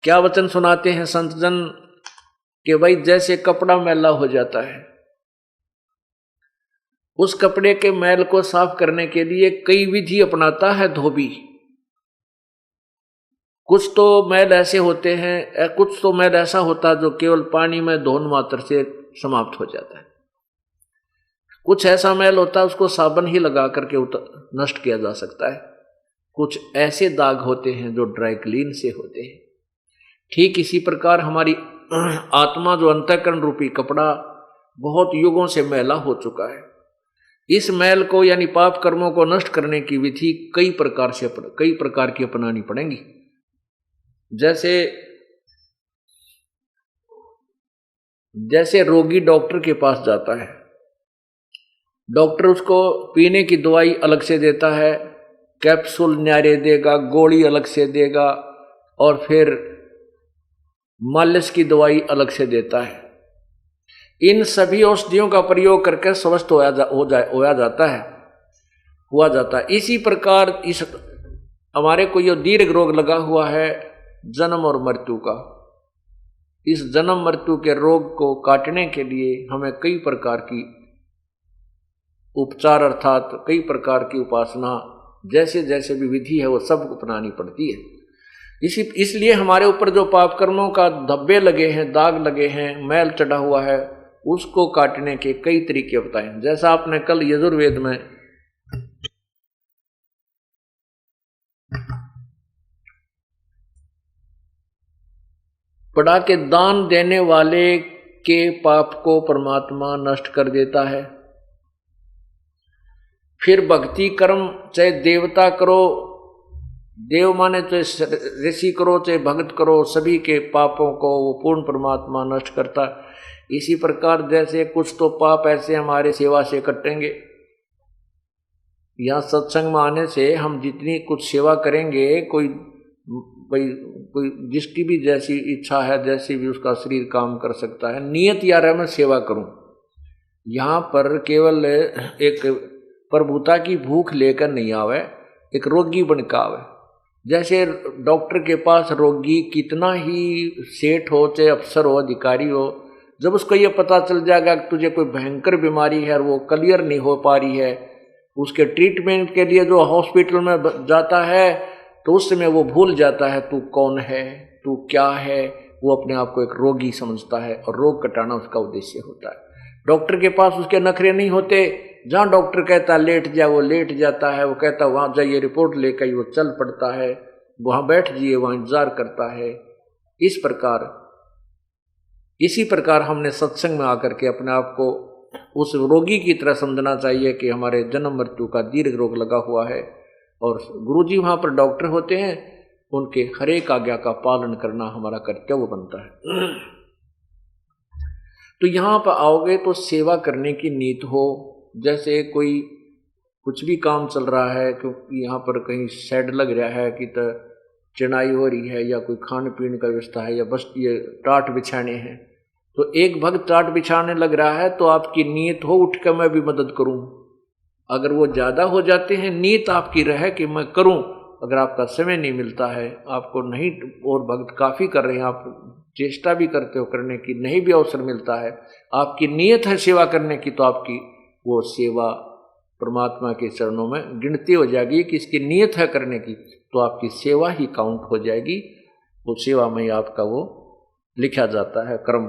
क्या वचन सुनाते हैं संत जन? कि भाई जैसे कपड़ा मैला हो जाता है, उस कपड़े के मैल को साफ करने के लिए कई विधि अपनाता है धोबी। कुछ तो मैल ऐसे होते हैं, कुछ तो मैल ऐसा होता है जो केवल पानी में धोन मात्र से समाप्त हो जाता है। कुछ ऐसा मैल होता है उसको साबुन ही लगा करके नष्ट किया जा सकता है। कुछ ऐसे दाग होते हैं जो ड्राई क्लीन से होते हैं। ठीक इसी प्रकार हमारी आत्मा जो अंतःकरण रूपी कपड़ा बहुत युगों से मैला हो चुका है, इस मैल को यानी पाप कर्मों को नष्ट करने की विधि कई प्रकार की अपनानी पड़ेंगी। जैसे रोगी डॉक्टर के पास जाता है, डॉक्टर उसको पीने की दवाई अलग से देता है, कैप्सूल न्यारे देगा, गोली अलग से देगा, और फिर मालिश की दवाई अलग से देता है। इन सभी औषधियों का प्रयोग करके स्वस्थ हुआ जाता है। इसी प्रकार इस हमारे को ये दीर्घ रोग लगा हुआ है जन्म और मृत्यु का। इस जन्म मृत्यु के रोग को काटने के लिए हमें कई प्रकार की उपचार अर्थात कई प्रकार की उपासना जैसे जैसे भी विधि है वो सब अपनानी पड़ती है। इसलिए हमारे ऊपर जो पाप कर्मों का धब्बे लगे हैं, दाग लगे हैं, मैल चढ़ा हुआ है, उसको काटने के कई तरीके बताए। जैसा आपने कल यजुर्वेद में पढ़ा के दान देने वाले के पाप को परमात्मा नष्ट कर देता है। फिर भक्ति कर्म चाहे देवता करो, देव माने चाहे ऋषि करो चाहे भक्त करो, सभी के पापों को वो पूर्ण परमात्मा नष्ट करता है। इसी प्रकार जैसे कुछ तो पाप ऐसे हमारे सेवा से कटेंगे। यहाँ सत्संग में आने से हम जितनी कुछ सेवा करेंगे, कोई जिसकी भी जैसी इच्छा है, जैसी भी उसका शरीर काम कर सकता है, नियत यार मैं सेवा करूं। यहाँ पर केवल एक प्रभुता की भूख लेकर नहीं आवे, एक रोगी बनकर आवे। जैसे डॉक्टर के पास रोगी कितना ही सेठ हो चाहे अफसर हो अधिकारी हो, जब उसको ये पता चल जाएगा कि तुझे कोई भयंकर बीमारी है और वो क्लियर नहीं हो पा रही है, उसके ट्रीटमेंट के लिए जो हॉस्पिटल में जाता है तो उस समय वो भूल जाता है तू कौन है, तू क्या है। वो अपने आप को एक रोगी समझता है और रोग कटाना उसका उद्देश्य होता है। डॉक्टर के पास उसके नखरे नहीं होते। जहाँ डॉक्टर कहता है लेट जा, वो लेट जाता है। वो कहता है वहाँ जाइए रिपोर्ट लेकर, वो चल पड़ता है। वहाँ बैठ जाइए, वहाँ इंतजार करता है। इसी प्रकार हमने सत्संग में आकर के अपने आप को उस रोगी की तरह समझना चाहिए कि हमारे जन्म मृत्यु का दीर्घ रोग लगा हुआ है और गुरुजी वहाँ पर डॉक्टर होते हैं, उनके हर एक आज्ञा का पालन करना हमारा कर्तव्य बनता है। तो यहाँ पर आओगे तो सेवा करने की नीत हो। जैसे कोई कुछ भी काम चल रहा है, क्योंकि यहाँ पर कहीं शेड लग रहा है कि तो चिनाई हो रही है या कोई खाने पीने का व्यवस्था है या बस ये टाट बिछाने हैं, तो एक भक्त टाट बिछाने लग रहा है तो आपकी नीयत हो उठ कर मैं भी मदद करूं। अगर वो ज़्यादा हो जाते हैं, नीयत आपकी रहे कि मैं करूं। अगर आपका समय नहीं मिलता है, आपको नहीं, और भक्त काफ़ी कर रहे हैं, आप चेष्टा भी करते हो करने की, नहीं भी अवसर मिलता है, आपकी नीयत है सेवा करने की, तो आपकी वो सेवा परमात्मा के चरणों में गिनती हो जाएगी कि इसकी नीयत है करने की, तो आपकी सेवा ही काउंट हो जाएगी। वो सेवा में आपका वो लिखा जाता है कर्म।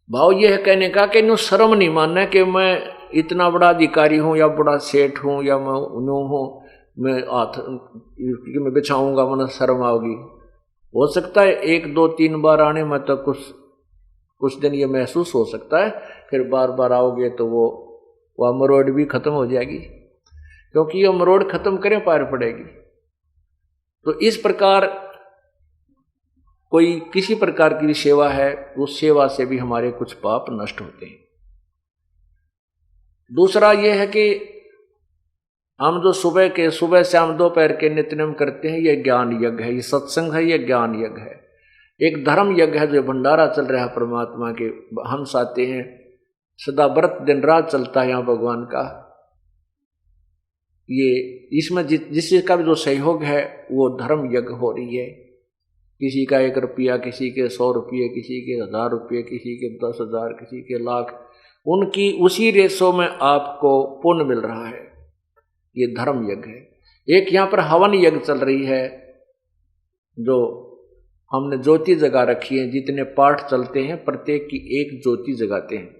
भाव ये है कहने का कि नो शर्म नहीं मानना कि मैं इतना बड़ा अधिकारी हूँ या बड़ा सेठ हूँ या मैं नो हूँ, मैं मैं बिछाऊंगा मन शर्म आओगी। हो सकता है 1 2 3 बार आने में तो कुछ दिन ये महसूस हो सकता है, फिर बार बार आओगे तो वो अमरोड भी खत्म हो जाएगी, क्योंकि ये अमरोड खत्म करें पार पड़ेगी। तो इस प्रकार कोई किसी प्रकार की भी सेवा है, उस सेवा से भी हमारे कुछ पाप नष्ट होते हैं। दूसरा यह है कि हम जो सुबह शाम दोपहर के नित्यनेम करते हैं, यह ज्ञान यज्ञ है, ये सत्संग है, यह ज्ञान यज्ञ है। एक धर्म यज्ञ है जो भंडारा चल रहा है परमात्मा के, हंस आते हैं, सदा व्रत दिन रात चलता है यहाँ भगवान का। ये इसमें जिस चीज का भी जो सहयोग है वो धर्म यज्ञ हो रही है। किसी का 1 रुपया, किसी के 100 रुपये, किसी के 1000 रुपये, किसी के 10,000, किसी के लाख, उनकी उसी रेशो में आपको पुण्य मिल रहा है। ये धर्म यज्ञ है। एक यहाँ पर हवन यज्ञ चल रही है, जो हमने ज्योति जगा रखी है। जितने पाठ चलते हैं प्रत्येक की एक ज्योति जगाते हैं।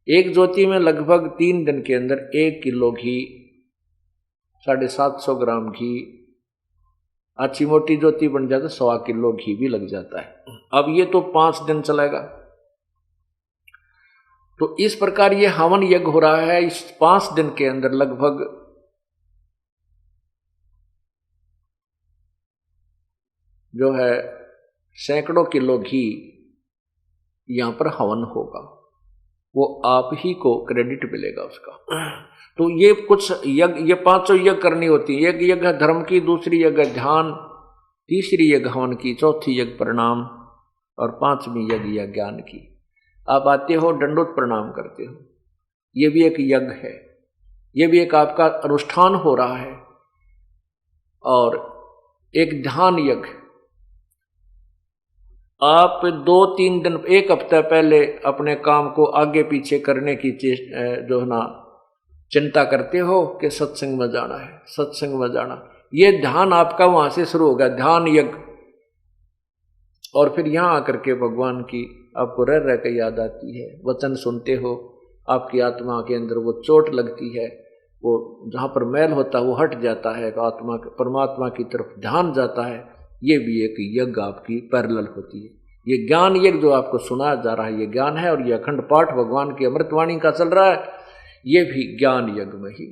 एक ज्योति में लगभग 3 दिन के अंदर 1 किलो घी, 750 ग्राम घी, अच्छी मोटी ज्योति बन जाता है 1.25 किलो घी भी लग जाता है। अब ये तो 5 दिन चलेगा। तो इस प्रकार ये हवन यज्ञ हो रहा है। इस 5 दिन के अंदर लगभग जो है सैकड़ों किलो घी यहां पर हवन होगा। वो आप ही को क्रेडिट मिलेगा उसका। तो ये कुछ यज्ञ, ये 500 यज्ञ करनी होती है। एक यज्ञ धर्म की, दूसरी यज्ञ ध्यान, तीसरी यज्ञ हवन की, चौथी यज्ञ प्रणाम और पांचवी यज्ञ ज्ञान की। आप आते हो दंडोत प्रणाम करते हो, ये भी एक यज्ञ है, ये भी एक आपका अनुष्ठान हो रहा है। और एक ध्यान यज्ञ, आप 2-3 दिन, एक हफ्ता पहले अपने काम को आगे पीछे करने की जो है ना चिंता करते हो कि सत्संग में जाना है, सत्संग में जाना। ये ध्यान आपका वहां से शुरू होगा, ध्यान यज्ञ। और फिर यहां आकर के भगवान की आपको रह रह के याद आती है, वचन सुनते हो, आपकी आत्मा के अंदर वो चोट लगती है, वो जहाँ पर मैल होता है वो हट जाता है, आत्मा परमात्मा की तरफ ध्यान जाता है। ये भी एक यज्ञ आपकी पैरेलल होती है। ये ज्ञान यज्ञ जो आपको सुनाया जा रहा है ये ज्ञान है, और ये अखंड पाठ भगवान की अमृतवाणी का चल रहा है, ये भी ज्ञान यज्ञ में ही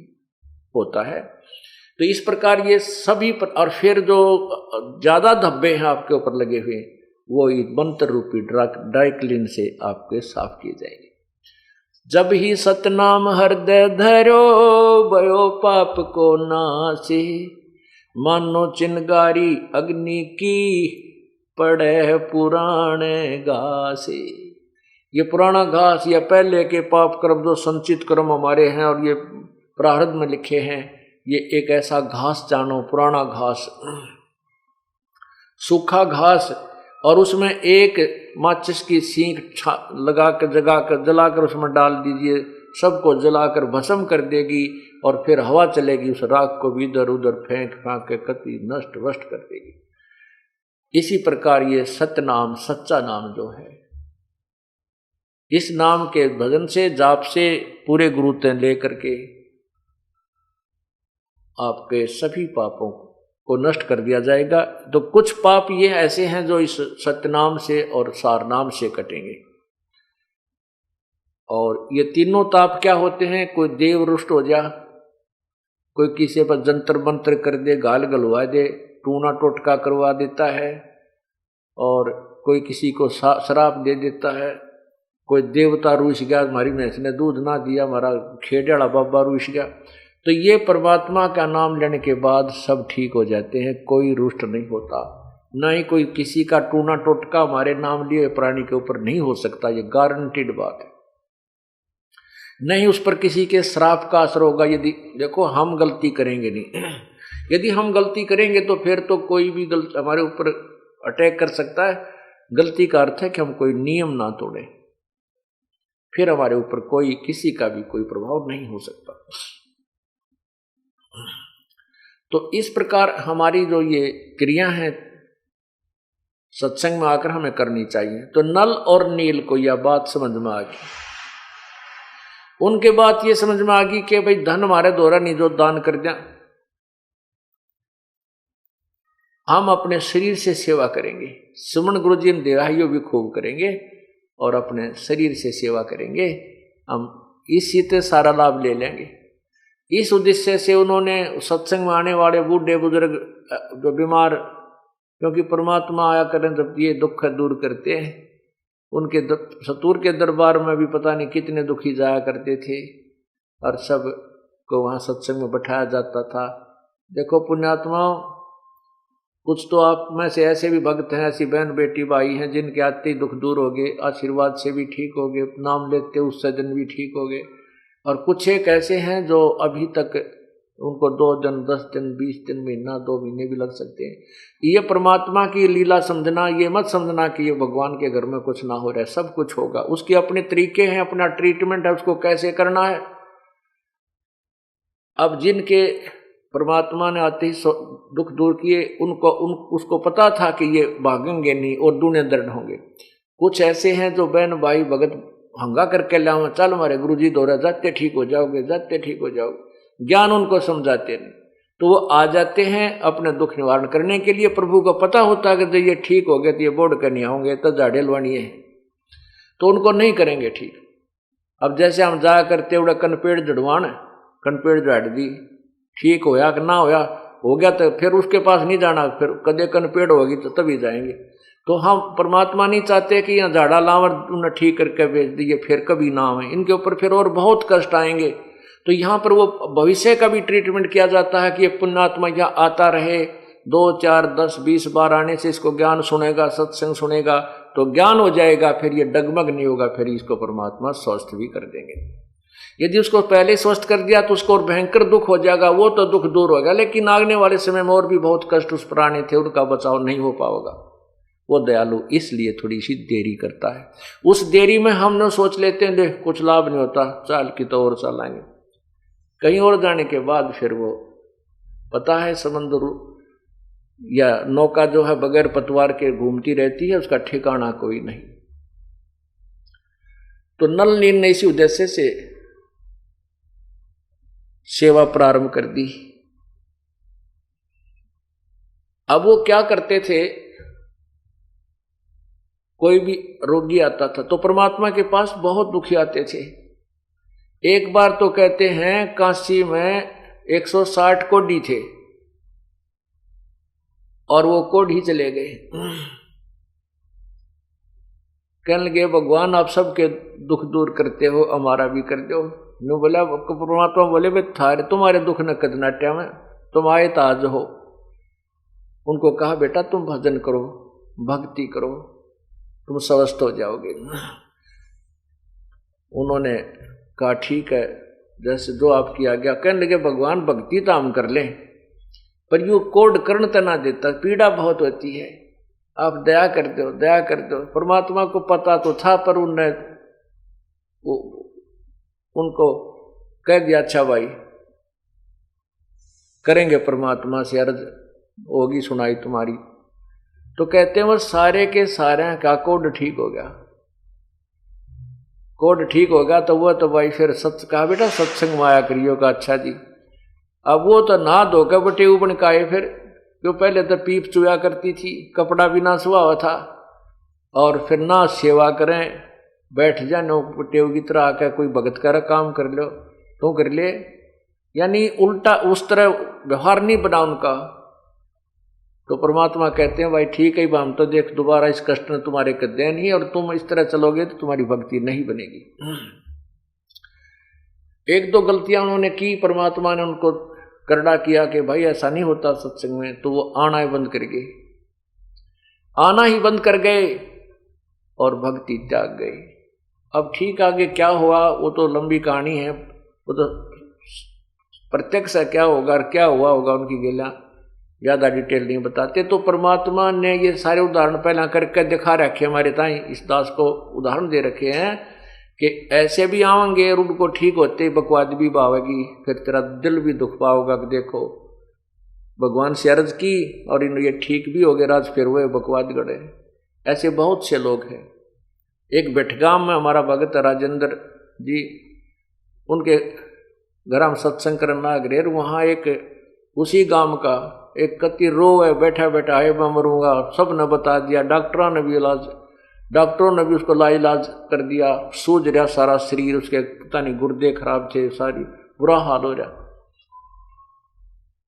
होता है। तो इस प्रकार ये सभी और फिर जो ज्यादा धब्बे हैं आपके ऊपर लगे हुए, वो मंत्र रूपी ड्राई क्लीन से आपके साफ किए जाएंगे। जब ही सतनाम हृदय धरो, भयो पाप को नासे, मानो चिनगारी अग्नि की, पड़े पुराने घासे। ये पुराना घास या पहले के पाप कर्म जो संचित कर्म हमारे हैं और ये प्रारब्ध में लिखे हैं, ये एक ऐसा घास जानो, पुराना घास, सूखा घास, और उसमें एक माचिस की सींक लगा कर जलाकर उसमें डाल दीजिए, सबको जलाकर भस्म कर देगी, और फिर हवा चलेगी, उस राख को भी इधर उधर फेंक के कति नष्ट वष्ट कर देगी। इसी प्रकार ये सतनाम, सच्चा नाम जो है, इस नाम के भजन से, जाप से, पूरे गुरुते लेकर के आपके सभी पापों को नष्ट कर दिया जाएगा। तो कुछ पाप ये ऐसे हैं जो इस सतनाम से और सारनाम से कटेंगे। और ये तीनों ताप क्या होते हैं? कोई देव रुष्ट हो जा, कोई किसी पर जंतर मंत्र कर दे, गाल गलवा दे, टूना टोटका करवा देता है, और कोई किसी को शराप दे देता है, कोई देवता रूस गया, हमारी भैंस ने दूध ना दिया, हमारा खेड़ियाड़ा बाबा रूस गया। तो ये परमात्मा का नाम लेने के बाद सब ठीक हो जाते हैं, कोई रुष्ट नहीं होता, ना ही कोई किसी का टूना टोटका हमारे नाम लिए प्राणी के ऊपर नहीं हो सकता, ये गारंटीड बात है। नहीं उस पर किसी के श्राप का असर होगा। यदि देखो हम गलती करेंगे नहीं, यदि हम गलती करेंगे तो फिर तो कोई भी गलती हमारे ऊपर अटैक कर सकता है। गलती का अर्थ है कि हम कोई नियम ना तोड़े, फिर हमारे ऊपर कोई किसी का भी कोई प्रभाव नहीं हो सकता। तो इस प्रकार हमारी जो ये क्रिया है सत्संग में आकर हमें करनी चाहिए। तो नल और नील को यह बात समझ में आ गई, उनके बात ये समझ में आ गई कि भाई धन हमारे द्वारा नहीं जो दान कर दिया, हम अपने शरीर से सेवा करेंगे। सुमन गुरु जी ने देवाइयों भी खूब करेंगे और अपने शरीर से सेवा करेंगे, हम इसी से सारा लाभ ले लेंगे। इस उद्देश्य से उन्होंने सत्संग में आने वाले बूढ़े बुजुर्ग जो बीमार, क्योंकि परमात्मा आया करें जब ये दुख दूर करते हैं, उनके सतूर के दरबार में भी पता नहीं कितने दुखी जाया करते थे, और सब को वहाँ सत्संग में बैठाया जाता था। देखो पुण्यात्माओं, कुछ तो आप में से ऐसे भी भक्त हैं, ऐसी बहन बेटी भाई हैं जिनके आते ही दुख दूर हो गए, आशीर्वाद से भी ठीक हो गए, नाम लेते उससे दिन भी ठीक हो गए। और कुछ एक ऐसे हैं जो अभी तक उनको 2 दिन, 10 दिन, 20 दिन, महीना, 2 महीने भी लग सकते हैं। ये परमात्मा की लीला समझना, ये मत समझना कि ये भगवान के घर में कुछ ना हो रहा है, सब कुछ होगा। उसके अपने तरीके हैं, अपना ट्रीटमेंट है, उसको कैसे करना है। अब जिनके परमात्मा ने आते ही दुख दूर किए, उसको पता था कि ये भागेंगे नहीं और दूने दर्द होंगे। कुछ ऐसे हैं जो बहन भाई भगत हंगा करके लाओ, चल हमारे गुरु जी दौरा, जाते ठीक हो जाओगे, जाते ठीक हो जाओगे। ज्ञान उनको समझाते नहीं, तो वो आ जाते हैं अपने दुख निवारण करने के लिए। प्रभु को पता होता है कि जब ये ठीक हो गए तो ये बोर्ड करनी होंगे, तो झाड़े लवानी है, तो उनको नहीं करेंगे ठीक। अब जैसे हम जाया करते उड़ा कनपेड़ जड़वान, कनपेड़ झाड़ दी, ठीक होया कि ना होया, हो गया तो फिर उसके पास नहीं जाना, फिर कदे कनपेड़ होगी तो तभी जाएंगे। तो हम परमात्मा नहीं चाहते कि यहाँ झाड़ा लावर उन्हें ठीक करके भेज दिए फिर कभी ना आए, इनके ऊपर फिर और बहुत कष्ट आएंगे। तो यहाँ पर वो भविष्य का भी ट्रीटमेंट किया जाता है कि ये पुण्यात्मा यहाँ आता रहे, 2, 4, 10, 20 बार आने से इसको ज्ञान सुनेगा, सत्संग सुनेगा तो ज्ञान हो जाएगा, फिर ये डगमग नहीं होगा, फिर इसको परमात्मा स्वस्थ भी कर देंगे। यदि उसको पहले स्वस्थ कर दिया तो उसको और भयंकर दुख हो जाएगा, वो तो दुख दूर होगा, लेकिन आगने वाले समय में और भी बहुत कष्ट उस प्राणी थे, उनका बचाव नहीं हो पाएगा। वो दयालु इसलिए थोड़ी सी देरी करता है। उस देरी में हम न सोच लेते हैं देख कुछ लाभ नहीं होता, चाल की तो और चलाएंगे, कहीं और जाने के बाद फिर वो पता है समुद्र या नौका जो है बगैर पतवार के घूमती रहती है, उसका ठिकाना कोई नहीं। तो नल नील ने इसी उद्देश्य से सेवा प्रारंभ कर दी। अब वो क्या करते थे, कोई भी रोगी आता था तो परमात्मा के पास बहुत दुखी आते थे। एक बार तो कहते हैं काशी में 160 कोढ़ी थे और वो कोढ़ी चले गए। कहने लगे भगवान आप सबके दुख दूर करते हो, हमारा भी कर दो। नो बोला परमात्मा बोले वे थारे तुम्हारे दुख न कद नाट्या में, तुम आए ताज हो। उनको कहा बेटा तुम भजन करो, भक्ति करो, तुम स्वस्थ हो जाओगे। उन्होंने कहा ठीक है, जैसे जो आपकी आज्ञा। कहने लगे भगवान भक्ति तो हम कर लें, पर यूं कोड कर्ण तना देता, पीड़ा बहुत होती है, आप दया कर दो, दया कर दो। परमात्मा को पता तो था, पर उनने उनको कह दिया अच्छा भाई करेंगे, परमात्मा से अर्ज होगी सुनाई तुम्हारी। तो कहते हैं वो सारे के सारे का कोड ठीक हो गया। कोड ठीक होगा तो वो तो भाई फिर सत्य कहा बेटा सत्संग माया करियो का। अच्छा जी, अब वो तो ना धोकर बटे ऊपर काए, फिर जो पहले तो पीप चुया करती थी, कपड़ा भी ना सुहा हुआ था, और फिर ना सेवा करें, बैठ जा नो टेव की तरह आकर कोई भगत का काम कर लो तो कर ले, यानी उल्टा उस तरह व्यवहार नहीं बना उनका। तो परमात्मा कहते हैं भाई ठीक है, हम तो देख दोबारा इस कष्ट ने तुम्हारे कदे नहीं, और तुम इस तरह चलोगे तो तुम्हारी भक्ति नहीं बनेगी। एक दो गलतियां उन्होंने की, परमात्मा ने उनको करड़ा किया कि भाई ऐसा नहीं होता सत्संग में, तो वो आना ही बंद कर गए, आना ही बंद कर गए और भक्ति त्याग गए। अब ठीक आगे क्या हुआ वो तो लंबी कहानी है, वो तो प्रत्यक्ष है क्या होगा और क्या हुआ होगा उनकी गिला ज्यादा डिटेल नहीं बताते। तो परमात्मा ने ये सारे उदाहरण पहला करके दिखा रखे हमारे ताई, इस दास को उदाहरण दे रखे हैं कि ऐसे भी आवेंगे और उनको ठीक होते ही बकवाद भी पावेगी, फिर तेरा दिल भी दुख पाओगा कि देखो भगवान से अर्ज की और इन ये ठीक भी हो गए, राज फिर वो बकवाद गढ़े। ऐसे बहुत से लोग हैं। एक बेटगाम में हमारा भगत राजेंद्र जी, उनके घर हम सत्संग करना अग्रेर, वहाँ एक उसी गांव का एक कति रो है, बैठा बैठा है मैं मरूंगा, सब ने बता दिया, डॉक्टरों ने भी इलाज, डॉक्टरों ने भी उसको लाइलाज कर दिया, सूझ रहा सारा शरीर, उसके पता नहीं गुर्दे खराब थे, सारी बुरा हाल हो रहा,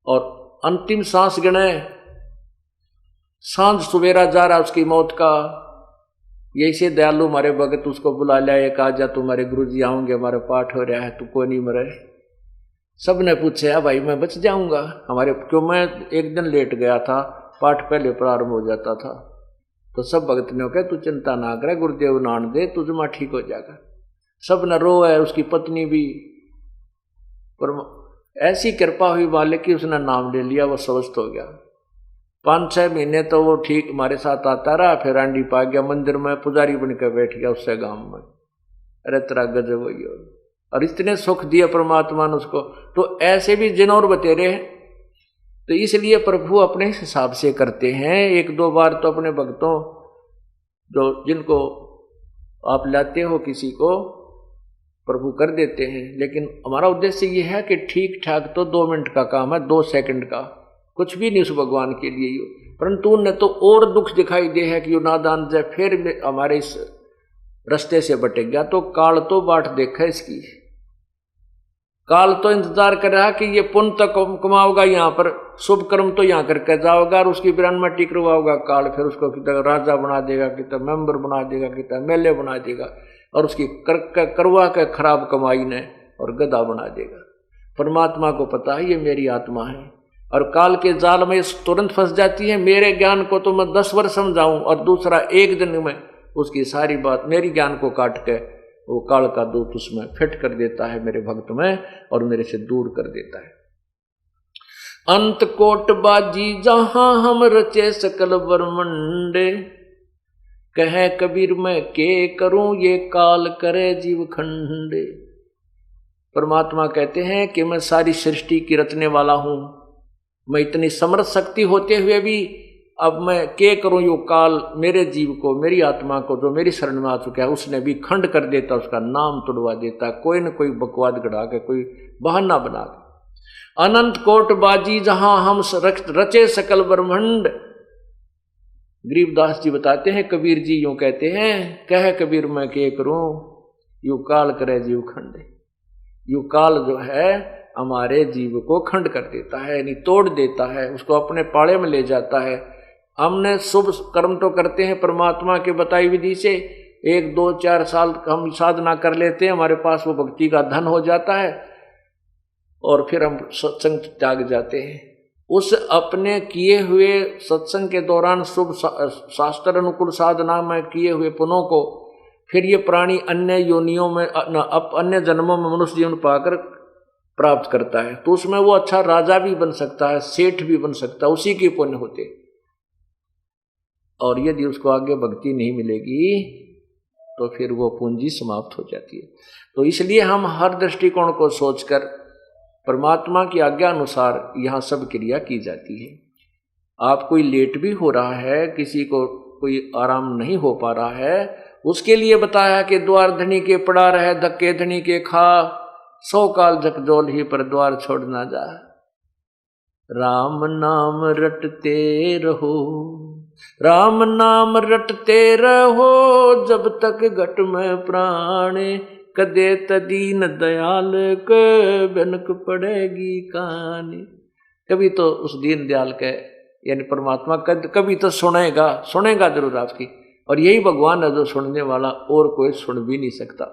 और अंतिम सांस गिने, सांझ सवेरा जा रहा उसकी मौत का। यही से दयालु हमारे भगत उसको बुला लिया, एक आजा तुम्हारे गुरुजी आऊंगे, हमारे पाठ हो रहा है, तू कोई नहीं मरे। सब ने पूछा भाई मैं बच जाऊंगा हमारे, क्यों मैं एक दिन लेट गया था, पाठ पहले प्रारंभ हो जाता था। तो सब भगत ने कहा तू चिंता ना करे, गुरुदेव नान दे, तुझ में ठीक हो जाएगा। सब न रो है, उसकी पत्नी भी, पर ऐसी कृपा हुई मालिक की उसने नाम ले लिया, वो स्वस्थ हो गया। 5-6 महीने तो वो ठीक हमारे साथ आता रहा, फिर आंडी पा गया, मंदिर में पुजारी बनकर बैठ गया उससे गांव में। अरे तेरा गजब वही हो, और इतने सुख दिए परमात्मा ने उसको। तो ऐसे भी जिन और बतेरे हैं, तो इसलिए प्रभु अपने हिसाब से करते हैं। 1-2 बार तो अपने भक्तों जो जिनको आप लाते हो किसी को, प्रभु कर देते हैं, लेकिन हमारा उद्देश्य ये है कि ठीक ठाक तो 2 मिनट का काम है, 2 सेकंड का, कुछ भी नहीं उस भगवान के लिए। परंतु उन्हें तो और दुख दिखाई दे है कि यो नादान जब फिर हमारे इस रास्ते से भटक गया, तो काल तो बाट देखा इसकी, काल तो इंतजार कर रहा कि ये पुण्य तो कमाओगा यहाँ पर, शुभ कर्म तो यहाँ करके जाओगा और उसकी बिरान में टिक रुआओगा काल, फिर उसको कितना राजा बना देगा, कितना मेंबर बना देगा, कितना एमएलए बना देगा और उसकी करवा के खराब कमाई ने और गधा बना देगा। परमात्मा को पता है ये मेरी आत्मा है और काल के जाल में तुरंत फंस जाती है। मेरे ज्ञान को तो मैं 10 वर्ष समझाऊं और दूसरा एक दिन में उसकी सारी बात मेरी ज्ञान को काट के वो काल का दूत उसमें फिट कर देता है मेरे भक्त में और मेरे से दूर कर देता है। अंत कोट बाजी जहां हम रचे सकल ब्रह्मंडे, कहे कबीर मैं के करूं ये काल करे जीव खंडे। परमात्मा कहते हैं कि मैं सारी सृष्टि की रचने वाला हूं, मैं इतनी समर्थ शक्ति होते हुए भी अब मैं क्या करूं, यो काल मेरे जीव को, मेरी आत्मा को जो मेरी शरण में आ चुका है उसने भी खंड कर देता, उसका नाम तुड़वा देता, कोई न कोई बकवाद गढ़ा के, कोई बहाना बना के। अनंत कोट बाजी जहां हम रचे सकल ब्रह्मांड। गरीबदास जी बताते हैं, कबीर जी यूं कहते हैं, कह कबीर मैं क्या करूं यू काल करे जीव खंड। यू काल जो है हमारे जीव को खंड कर देता है, यानी तोड़ देता है, उसको अपने पाड़े में ले जाता है। हमने शुभ कर्म तो करते हैं परमात्मा के बताई विधि से, 1 2 4 साल हम साधना कर लेते हैं, हमारे पास वो भक्ति का धन हो जाता है और फिर हम सत्संग त्याग जाते हैं। उस अपने किए हुए सत्संग के दौरान शुभ शास्त्र अनुकूल साधना में किए हुए पुण्यों को फिर ये प्राणी अन्य योनियों में अन्य जन्मों में मनुष्य जीवन पाकर प्राप्त करता है, तो उसमें वो अच्छा राजा भी बन सकता है, सेठ भी बन सकता है, उसी के पुण्य होते। और यदि उसको आगे भक्ति नहीं मिलेगी तो फिर वो पूंजी समाप्त हो जाती है। तो इसलिए हम हर दृष्टिकोण को सोचकर परमात्मा की आज्ञा अनुसार यहाँ सब क्रिया की जाती है। आप कोई लेट भी हो रहा है, किसी को कोई आराम नहीं हो पा रहा है, उसके लिए बताया कि द्वार धनी के पड़ा रहे, धक्के धनी के खा, 100 काल झकझोल ही पर द्वार छोड़ ना जा। राम नाम रटते रहो, राम नाम रटते रहो, जब तक घट में प्राणे, कदे तदीन दयाल के बनक पड़ेगी कानी। कभी तो उस दीन दयाल के यानी परमात्मा कभी तो सुनेगा जरूर आपकी, और यही भगवान है जो सुनने वाला, और कोई सुन भी नहीं सकता।